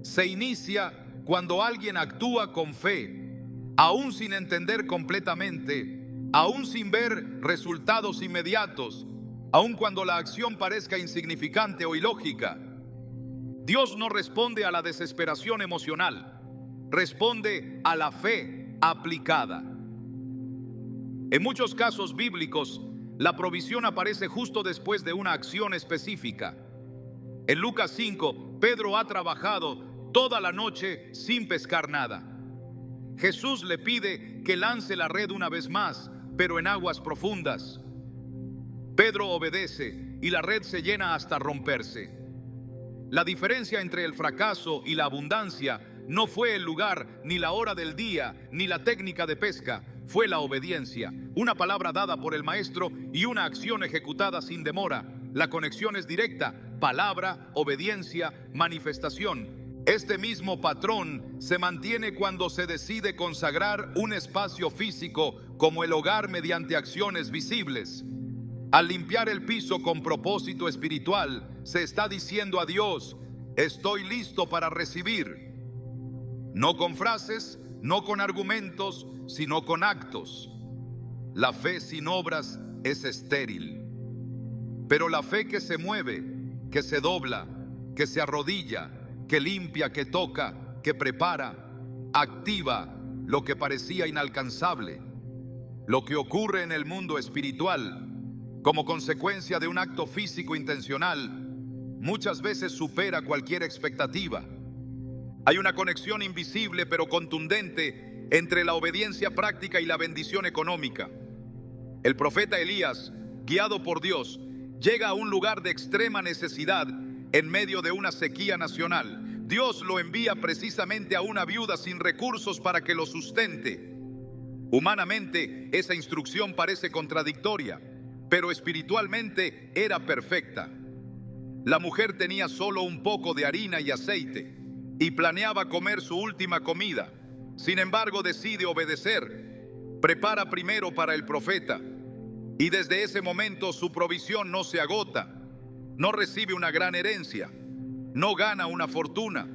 Se inicia cuando alguien actúa con fe, aún sin entender completamente, aún sin ver resultados inmediatos, aún cuando la acción parezca insignificante o ilógica. Dios no responde a la desesperación emocional, responde a la fe aplicada. En muchos casos bíblicos, la provisión aparece justo después de una acción específica. En Lucas 5, Pedro ha trabajado toda la noche sin pescar nada. Jesús le pide que lance la red una vez más, pero en aguas profundas. Pedro obedece y la red se llena hasta romperse. La diferencia entre el fracaso y la abundancia no fue el lugar, ni la hora del día, ni la técnica de pesca. Fue la obediencia, una palabra dada por el maestro y una acción ejecutada sin demora. La conexión es directa: palabra, obediencia, manifestación. Este mismo patrón se mantiene cuando se decide consagrar un espacio físico como el hogar mediante acciones visibles. Al limpiar el piso con propósito espiritual, se está diciendo a Dios: estoy listo para recibir. No con frases, no con argumentos, sino con actos. La fe sin obras es estéril. Pero la fe que se mueve, que se dobla, que se arrodilla, que limpia, que toca, que prepara, activa lo que parecía inalcanzable. Lo que ocurre en el mundo espiritual, como consecuencia de un acto físico intencional, muchas veces supera cualquier expectativa. Hay una conexión invisible pero contundente entre la obediencia práctica y la bendición económica. El profeta Elías, guiado por Dios, llega a un lugar de extrema necesidad en medio de una sequía nacional. Dios lo envía precisamente a una viuda sin recursos para que lo sustente. Humanamente, esa instrucción parece contradictoria, pero espiritualmente era perfecta. La mujer tenía solo un poco de harina y aceite y planeaba comer su última comida. Sin embargo, decide obedecer. Prepara primero para el profeta y desde ese momento su provisión no se agota. No recibe una gran herencia, no gana una fortuna,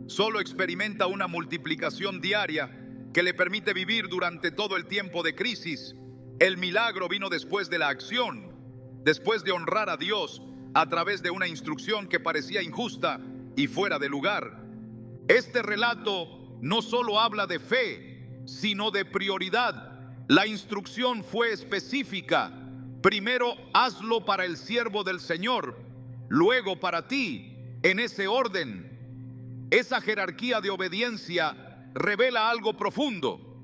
solo experimenta una multiplicación diaria que le permite vivir durante todo el tiempo de crisis. El milagro vino después de la acción, después de honrar a Dios a través de una instrucción que parecía injusta y fuera de lugar. Este relato no solo habla de fe, sino de prioridad. La instrucción fue específica. Primero hazlo para el siervo del Señor, luego para ti, en ese orden. Esa jerarquía de obediencia revela algo profundo.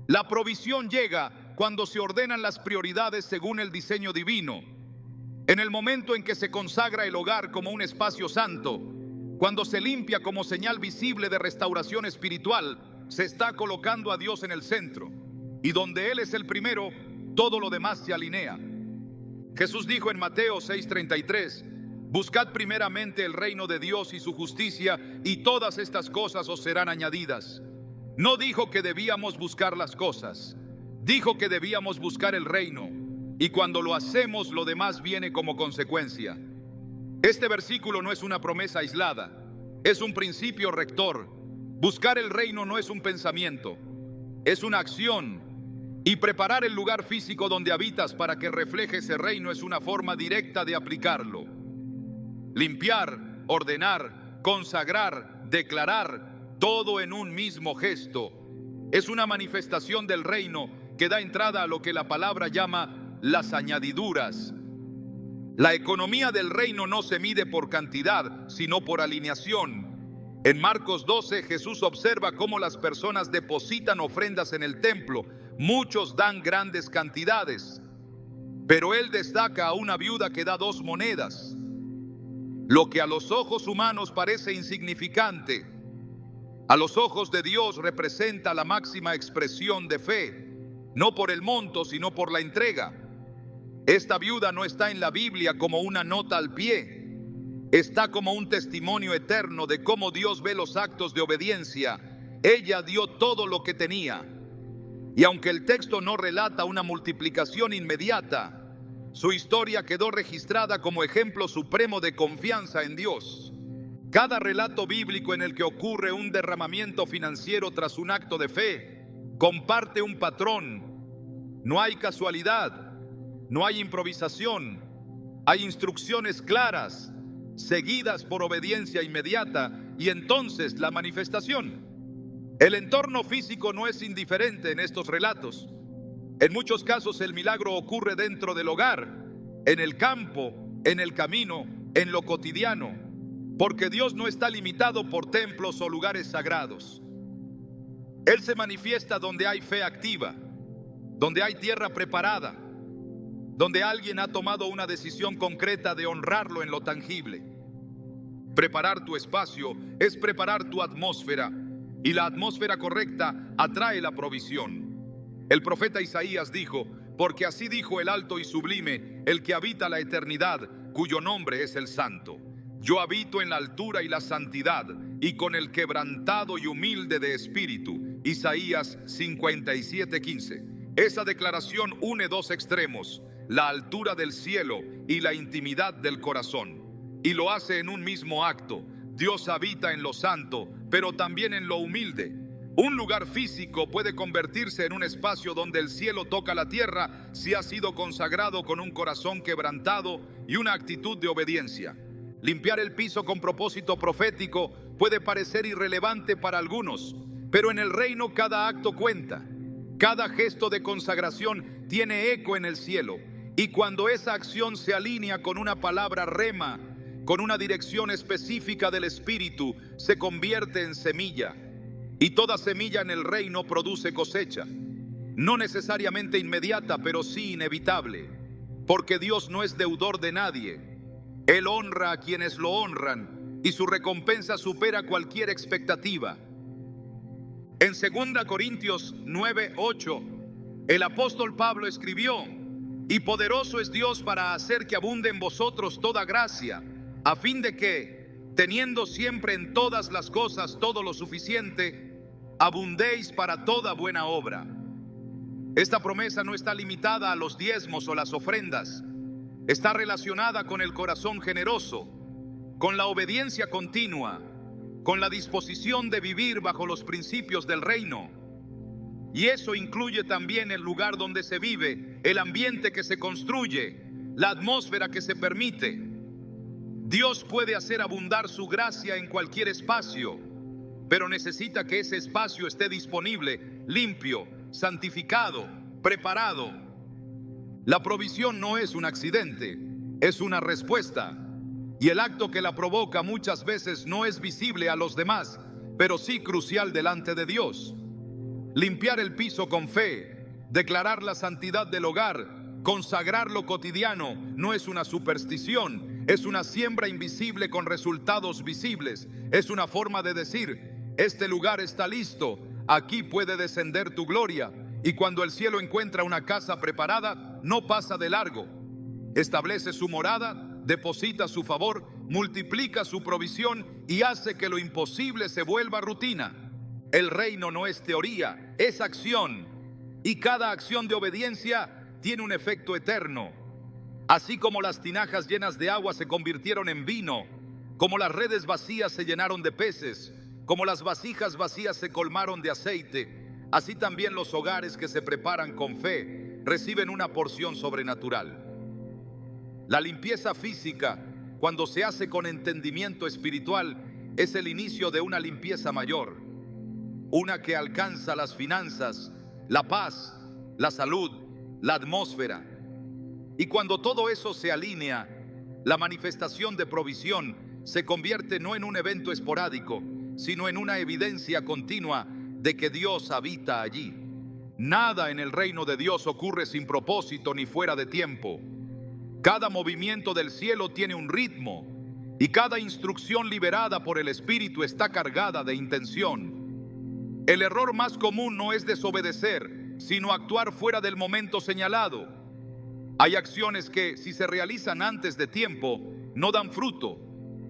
La provisión llega cuando se ordenan las prioridades según el diseño divino. En el momento en que se consagra el hogar como un espacio santo, cuando se limpia como señal visible de restauración espiritual, se está colocando a Dios en el centro. Y donde Él es el primero, todo lo demás se alinea. Jesús dijo en Mateo 6:33, buscad primeramente el reino de Dios y su justicia, y todas estas cosas os serán añadidas. No dijo que debíamos buscar las cosas, dijo que debíamos buscar el reino, y cuando lo hacemos, lo demás viene como consecuencia. Este versículo no es una promesa aislada, es un principio rector. Buscar el reino no es un pensamiento, es una acción. Y preparar el lugar físico donde habitas para que refleje ese reino es una forma directa de aplicarlo. Limpiar, ordenar, consagrar, declarar, todo en un mismo gesto. Es una manifestación del reino que da entrada a lo que la palabra llama las añadiduras. La economía del reino no se mide por cantidad, sino por alineación. En Marcos 12, Jesús observa cómo las personas depositan ofrendas en el templo. Muchos dan grandes cantidades, pero Él destaca a una viuda que da 2 monedas. Lo que a los ojos humanos parece insignificante, a los ojos de Dios representa la máxima expresión de fe, no por el monto, sino por la entrega. Esta viuda no está en la Biblia como una nota al pie, está como un testimonio eterno de cómo Dios ve los actos de obediencia. Ella dio todo lo que tenía. Y aunque el texto no relata una multiplicación inmediata, su historia quedó registrada como ejemplo supremo de confianza en Dios. Cada relato bíblico en el que ocurre un derramamiento financiero tras un acto de fe comparte un patrón. No hay casualidad, no hay improvisación, hay instrucciones claras, seguidas por obediencia inmediata y entonces la manifestación. El entorno físico no es indiferente en estos relatos. En muchos casos el milagro ocurre dentro del hogar, en el campo, en el camino, en lo cotidiano, porque Dios no está limitado por templos o lugares sagrados. Él se manifiesta donde hay fe activa, donde hay tierra preparada, donde alguien ha tomado una decisión concreta de honrarlo en lo tangible. Preparar tu espacio es preparar tu atmósfera. Y la atmósfera correcta atrae la provisión. El profeta Isaías dijo, porque así dijo el alto y sublime, el que habita la eternidad, cuyo nombre es el Santo. Yo habito en la altura y la santidad, y con el quebrantado y humilde de espíritu. Isaías 57:15. Esa declaración une 2 extremos, la altura del cielo y la intimidad del corazón. Y lo hace en un mismo acto. Dios habita en lo santo, pero también en lo humilde. Un lugar físico puede convertirse en un espacio donde el cielo toca la tierra si ha sido consagrado con un corazón quebrantado y una actitud de obediencia. Limpiar el piso con propósito profético puede parecer irrelevante para algunos, pero en el reino cada acto cuenta. Cada gesto de consagración tiene eco en el cielo, y cuando esa acción se alinea con una palabra rema, con una dirección específica del Espíritu, se convierte en semilla. Y toda semilla en el reino produce cosecha. No necesariamente inmediata, pero sí inevitable. Porque Dios no es deudor de nadie. Él honra a quienes lo honran y su recompensa supera cualquier expectativa. En 2 Corintios 9:8, el apóstol Pablo escribió: y poderoso es Dios para hacer que abunde en vosotros toda gracia, a fin de que, teniendo siempre en todas las cosas todo lo suficiente, abundéis para toda buena obra. Esta promesa no está limitada a los diezmos o las ofrendas. Está relacionada con el corazón generoso, con la obediencia continua, con la disposición de vivir bajo los principios del reino. Y eso incluye también el lugar donde se vive, el ambiente que se construye, la atmósfera que se permite. Dios puede hacer abundar su gracia en cualquier espacio, pero necesita que ese espacio esté disponible, limpio, santificado, preparado. La provisión no es un accidente, es una respuesta. Y el acto que la provoca muchas veces no es visible a los demás, pero sí crucial delante de Dios. Limpiar el piso con fe, declarar la santidad del hogar, consagrar lo cotidiano, no es una superstición, es una siembra invisible con resultados visibles. Es una forma de decir: este lugar está listo, aquí puede descender tu gloria. Y cuando el cielo encuentra una casa preparada, no pasa de largo. Establece su morada, deposita su favor, multiplica su provisión y hace que lo imposible se vuelva rutina. El reino no es teoría, es acción. Y cada acción de obediencia tiene un efecto eterno. Así como las tinajas llenas de agua se convirtieron en vino, como las redes vacías se llenaron de peces, como las vasijas vacías se colmaron de aceite, así también los hogares que se preparan con fe reciben una porción sobrenatural. La limpieza física, cuando se hace con entendimiento espiritual, es el inicio de una limpieza mayor, una que alcanza las finanzas, la paz, la salud, la atmósfera. Y cuando todo eso se alinea, la manifestación de provisión se convierte no en un evento esporádico, sino en una evidencia continua de que Dios habita allí. Nada en el reino de Dios ocurre sin propósito ni fuera de tiempo. Cada movimiento del cielo tiene un ritmo y cada instrucción liberada por el Espíritu está cargada de intención. El error más común no es desobedecer, sino actuar fuera del momento señalado. Hay acciones que, si se realizan antes de tiempo, no dan fruto,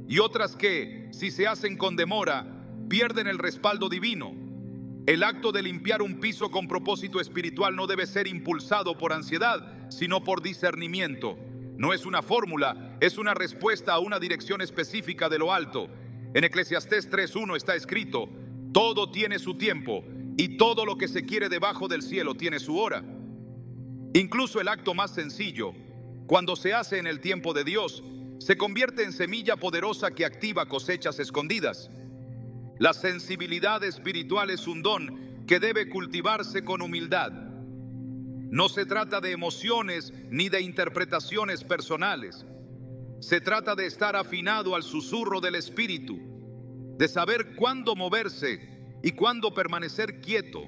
y otras que, si se hacen con demora, pierden el respaldo divino. El acto de limpiar un piso con propósito espiritual no debe ser impulsado por ansiedad, sino por discernimiento. No es una fórmula, es una respuesta a una dirección específica de lo alto. En Eclesiastés 3:1 está escrito: todo tiene su tiempo, y todo lo que se quiere debajo del cielo tiene su hora. Incluso el acto más sencillo, cuando se hace en el tiempo de Dios, se convierte en semilla poderosa que activa cosechas escondidas. La sensibilidad espiritual es un don que debe cultivarse con humildad. No se trata de emociones ni de interpretaciones personales. Se trata de estar afinado al susurro del Espíritu, de saber cuándo moverse y cuándo permanecer quieto,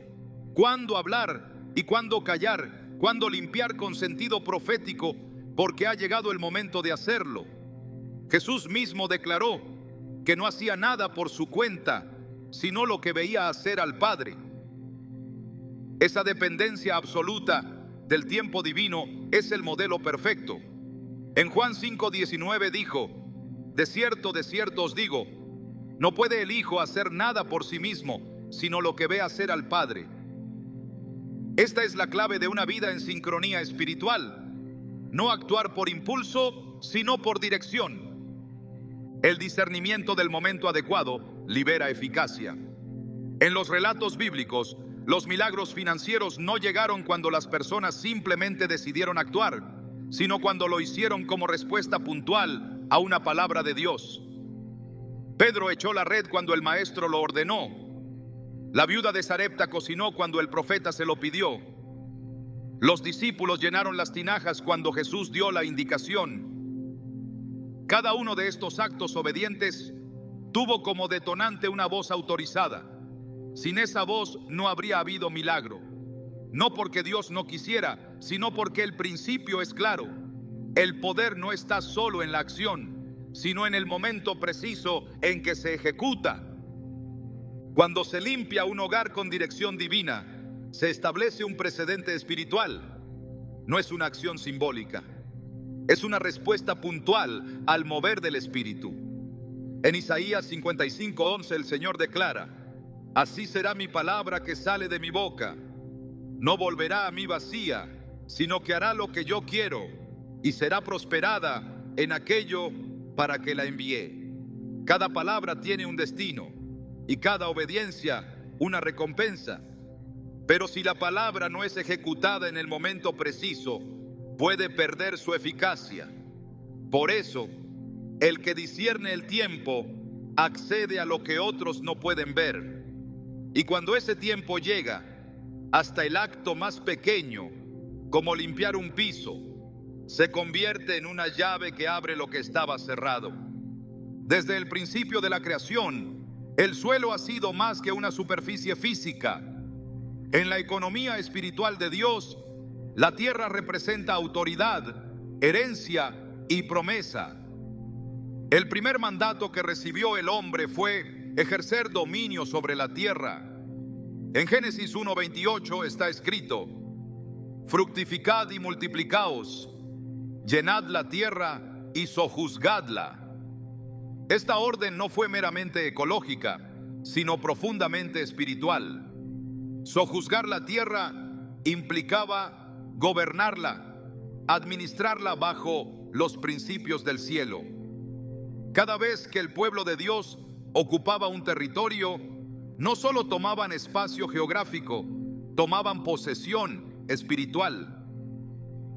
cuándo hablar y cuándo callar, cuándo limpiar con sentido profético, porque ha llegado el momento de hacerlo. Jesús mismo declaró que no hacía nada por su cuenta, sino lo que veía hacer al Padre. Esa dependencia absoluta del tiempo divino es el modelo perfecto. En Juan 5:19 dijo: de cierto os digo, no puede el Hijo hacer nada por sí mismo, sino lo que ve hacer al Padre. Esta es la clave de una vida en sincronía espiritual. No actuar por impulso, sino por dirección. El discernimiento del momento adecuado libera eficacia. En los relatos bíblicos, los milagros financieros no llegaron cuando las personas simplemente decidieron actuar, sino cuando lo hicieron como respuesta puntual a una palabra de Dios. Pedro echó la red cuando el maestro lo ordenó. La viuda de Sarepta cocinó cuando el profeta se lo pidió. Los discípulos llenaron las tinajas cuando Jesús dio la indicación. Cada uno de estos actos obedientes tuvo como detonante una voz autorizada. Sin esa voz no habría habido milagro. No porque Dios no quisiera, sino porque el principio es claro. El poder no está solo en la acción, sino en el momento preciso en que se ejecuta. Cuando se limpia un hogar con dirección divina, se establece un precedente espiritual. No es una acción simbólica, es una respuesta puntual al mover del Espíritu. En Isaías 55:11 el Señor declara: así será mi palabra que sale de mi boca. No volverá a mí vacía, sino que hará lo que yo quiero y será prosperada en aquello para que la envié. Cada palabra tiene un destino y cada obediencia una recompensa. Pero si la palabra no es ejecutada en el momento preciso, puede perder su eficacia. Por eso, el que discierne el tiempo accede a lo que otros no pueden ver. Y cuando ese tiempo llega, hasta el acto más pequeño, como limpiar un piso, se convierte en una llave que abre lo que estaba cerrado. Desde el principio de la creación, el suelo ha sido más que una superficie física. En la economía espiritual de Dios, la tierra representa autoridad, herencia y promesa. El primer mandato que recibió el hombre fue ejercer dominio sobre la tierra. En Génesis 1:28 está escrito: fructificad y multiplicaos, llenad la tierra y sojuzgadla. Esta orden no fue meramente ecológica, sino profundamente espiritual. Sojuzgar la tierra implicaba gobernarla, administrarla bajo los principios del cielo. Cada vez que el pueblo de Dios ocupaba un territorio, no solo tomaban espacio geográfico, tomaban posesión espiritual.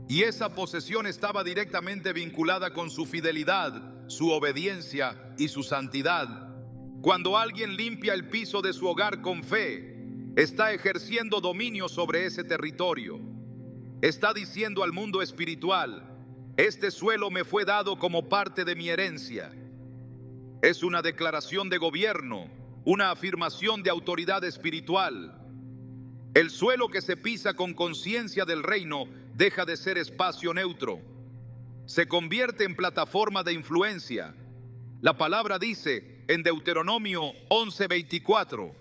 Y esa posesión estaba directamente vinculada con su fidelidad, su obediencia y su santidad. Cuando alguien limpia el piso de su hogar con fe, está ejerciendo dominio sobre ese territorio. Está diciendo al mundo espiritual: este suelo me fue dado como parte de mi herencia. Es una declaración de gobierno, una afirmación de autoridad espiritual. El suelo que se pisa con conciencia del reino deja de ser espacio neutro. Se convierte en plataforma de influencia. La palabra dice en Deuteronomio 11:24: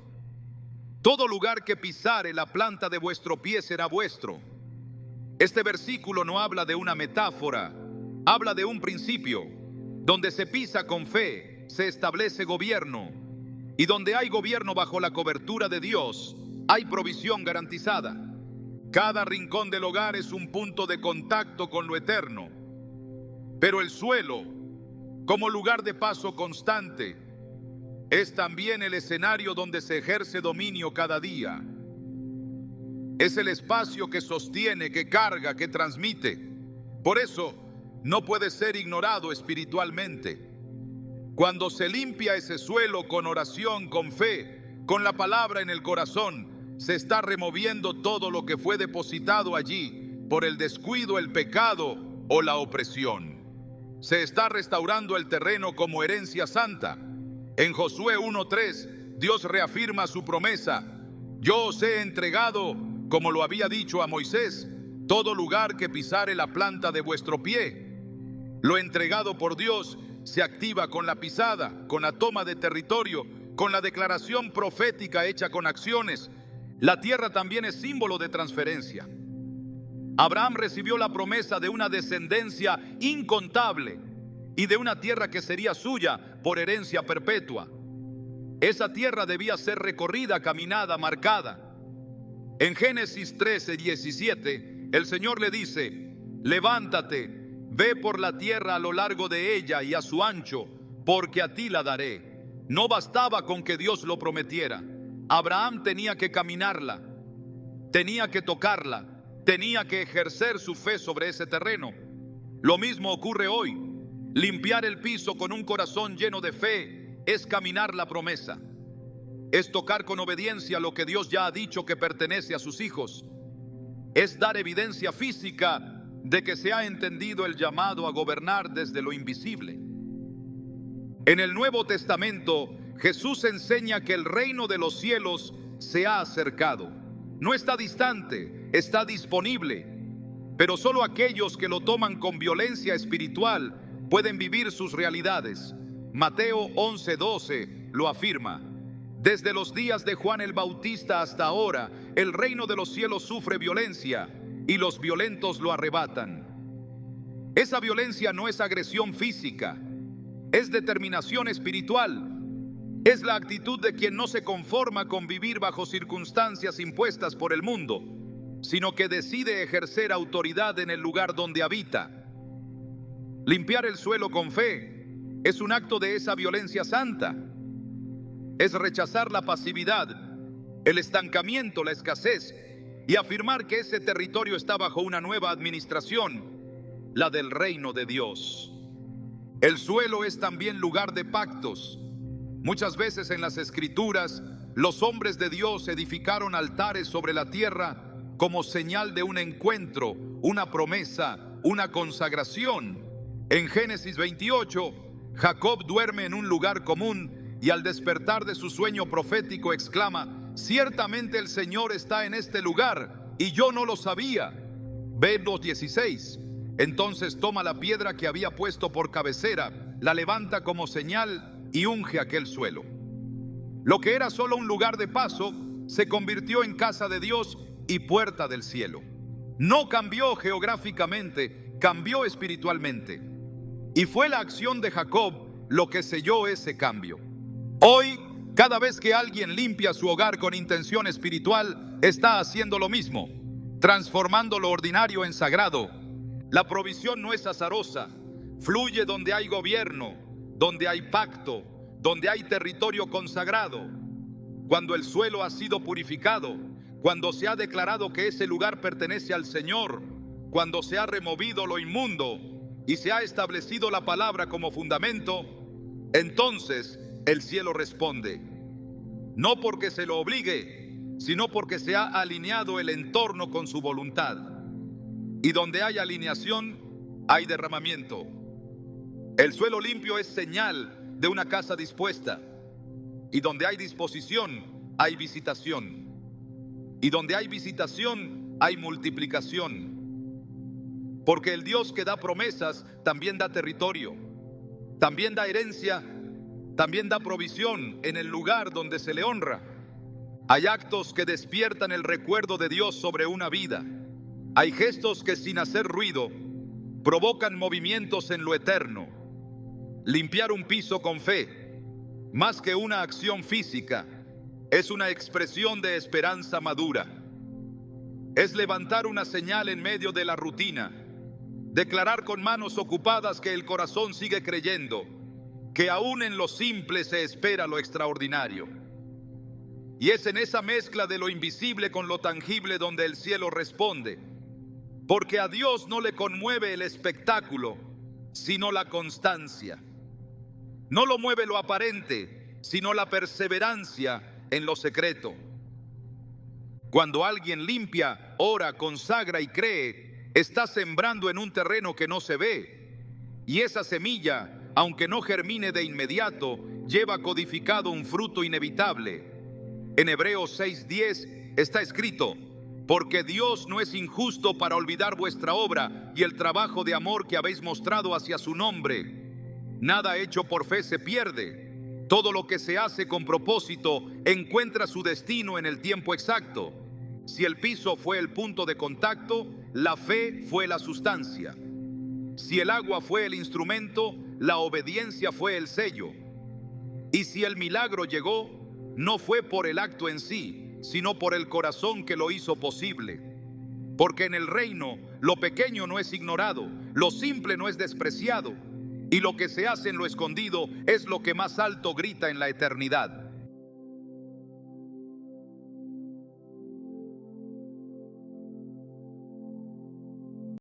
todo lugar que pisare la planta de vuestro pie será vuestro. Este versículo no habla de una metáfora, habla de un principio. Donde se pisa con fe, se establece gobierno. Y donde hay gobierno bajo la cobertura de Dios, hay provisión garantizada. Cada rincón del hogar es un punto de contacto con lo eterno. Pero el suelo, como lugar de paso constante, es también el escenario donde se ejerce dominio cada día. Es el espacio que sostiene, que carga, que transmite. Por eso, no puede ser ignorado espiritualmente. Cuando se limpia ese suelo con oración, con fe, con la palabra en el corazón, se está removiendo todo lo que fue depositado allí por el descuido, el pecado o la opresión. Se está restaurando el terreno como herencia santa. En Josué 1:3, Dios reafirma su promesa: yo os he entregado, como lo había dicho a Moisés, todo lugar que pisare la planta de vuestro pie. Lo entregado por Dios se activa con la pisada, con la toma de territorio, con la declaración profética hecha con acciones. La tierra también es símbolo de transferencia. Abraham recibió la promesa de una descendencia incontable y de una tierra que sería suya por herencia perpetua. Esa tierra debía ser recorrida, caminada, marcada. En Génesis 13:17, el Señor le dice: levántate, ve por la tierra a lo largo de ella y a su ancho, porque a ti la daré. No bastaba con que Dios lo prometiera. Abraham tenía que caminarla, tenía que tocarla, tenía que ejercer su fe sobre ese terreno. Lo mismo ocurre hoy. Limpiar el piso con un corazón lleno de fe es caminar la promesa. Es tocar con obediencia lo que Dios ya ha dicho que pertenece a sus hijos. Es dar evidencia física de que se ha entendido el llamado a gobernar desde lo invisible. En el Nuevo Testamento, Jesús enseña que el reino de los cielos se ha acercado. No está distante, está disponible. Pero solo aquellos que lo toman con violencia espiritual pueden vivir sus realidades. Mateo 11:12 lo afirma. Desde los días de Juan el Bautista hasta ahora, el reino de los cielos sufre violencia y los violentos lo arrebatan. Esa violencia no es agresión física, es determinación espiritual. Es la actitud de quien no se conforma con vivir bajo circunstancias impuestas por el mundo, sino que decide ejercer autoridad en el lugar donde habita. Limpiar el suelo con fe es un acto de esa violencia santa. Es rechazar la pasividad, el estancamiento, la escasez y afirmar que ese territorio está bajo una nueva administración, la del reino de Dios. El suelo es también lugar de pactos. Muchas veces en las Escrituras, los hombres de Dios edificaron altares sobre la tierra como señal de un encuentro, una promesa, una consagración. En Génesis 28, Jacob duerme en un lugar común y al despertar de su sueño profético exclama: ciertamente el Señor está en este lugar y yo no lo sabía. Verso 16. Entonces toma la piedra que había puesto por cabecera, la levanta como señal y unge aquel suelo. Lo que era solo un lugar de paso se convirtió en casa de Dios y puerta del cielo. No cambió geográficamente, cambió espiritualmente. Y fue la acción de Jacob lo que selló ese cambio. Hoy, cada vez que alguien limpia su hogar con intención espiritual, está haciendo lo mismo, transformando lo ordinario en sagrado. La provisión no es azarosa, fluye donde hay gobierno, donde hay pacto, donde hay territorio consagrado. Cuando el suelo ha sido purificado, cuando se ha declarado que ese lugar pertenece al Señor, cuando se ha removido lo inmundo y se ha establecido la palabra como fundamento, entonces el cielo responde. No porque se lo obligue, sino porque se ha alineado el entorno con su voluntad. Y donde hay alineación, hay derramamiento. El suelo limpio es señal de una casa dispuesta. Y donde hay disposición, hay visitación. Y donde hay visitación, hay multiplicación. Porque el Dios que da promesas también da territorio, también da herencia, también da provisión en el lugar donde se le honra. Hay actos que despiertan el recuerdo de Dios sobre una vida. Hay gestos que sin hacer ruido provocan movimientos en lo eterno. Limpiar un piso con fe, más que una acción física, es una expresión de esperanza madura. Es levantar una señal en medio de la rutina, declarar con manos ocupadas que el corazón sigue creyendo, que aún en lo simple se espera lo extraordinario. Y es en esa mezcla de lo invisible con lo tangible donde el cielo responde, porque a Dios no le conmueve el espectáculo, sino la constancia. No lo mueve lo aparente, sino la perseverancia en lo secreto. Cuando alguien limpia, ora, consagra y cree, está sembrando en un terreno que no se ve. Y esa semilla, aunque no germine de inmediato, lleva codificado un fruto inevitable. En Hebreos 6:10 está escrito: porque Dios no es injusto para olvidar vuestra obra y el trabajo de amor que habéis mostrado hacia su nombre. Nada hecho por fe se pierde. Todo lo que se hace con propósito encuentra su destino en el tiempo exacto. Si el piso fue el punto de contacto, la fe fue la sustancia. Si el agua fue el instrumento, la obediencia fue el sello. Y si el milagro llegó, no fue por el acto en sí, sino por el corazón que lo hizo posible. Porque en el reino lo pequeño no es ignorado, lo simple no es despreciado, y lo que se hace en lo escondido es lo que más alto grita en la eternidad.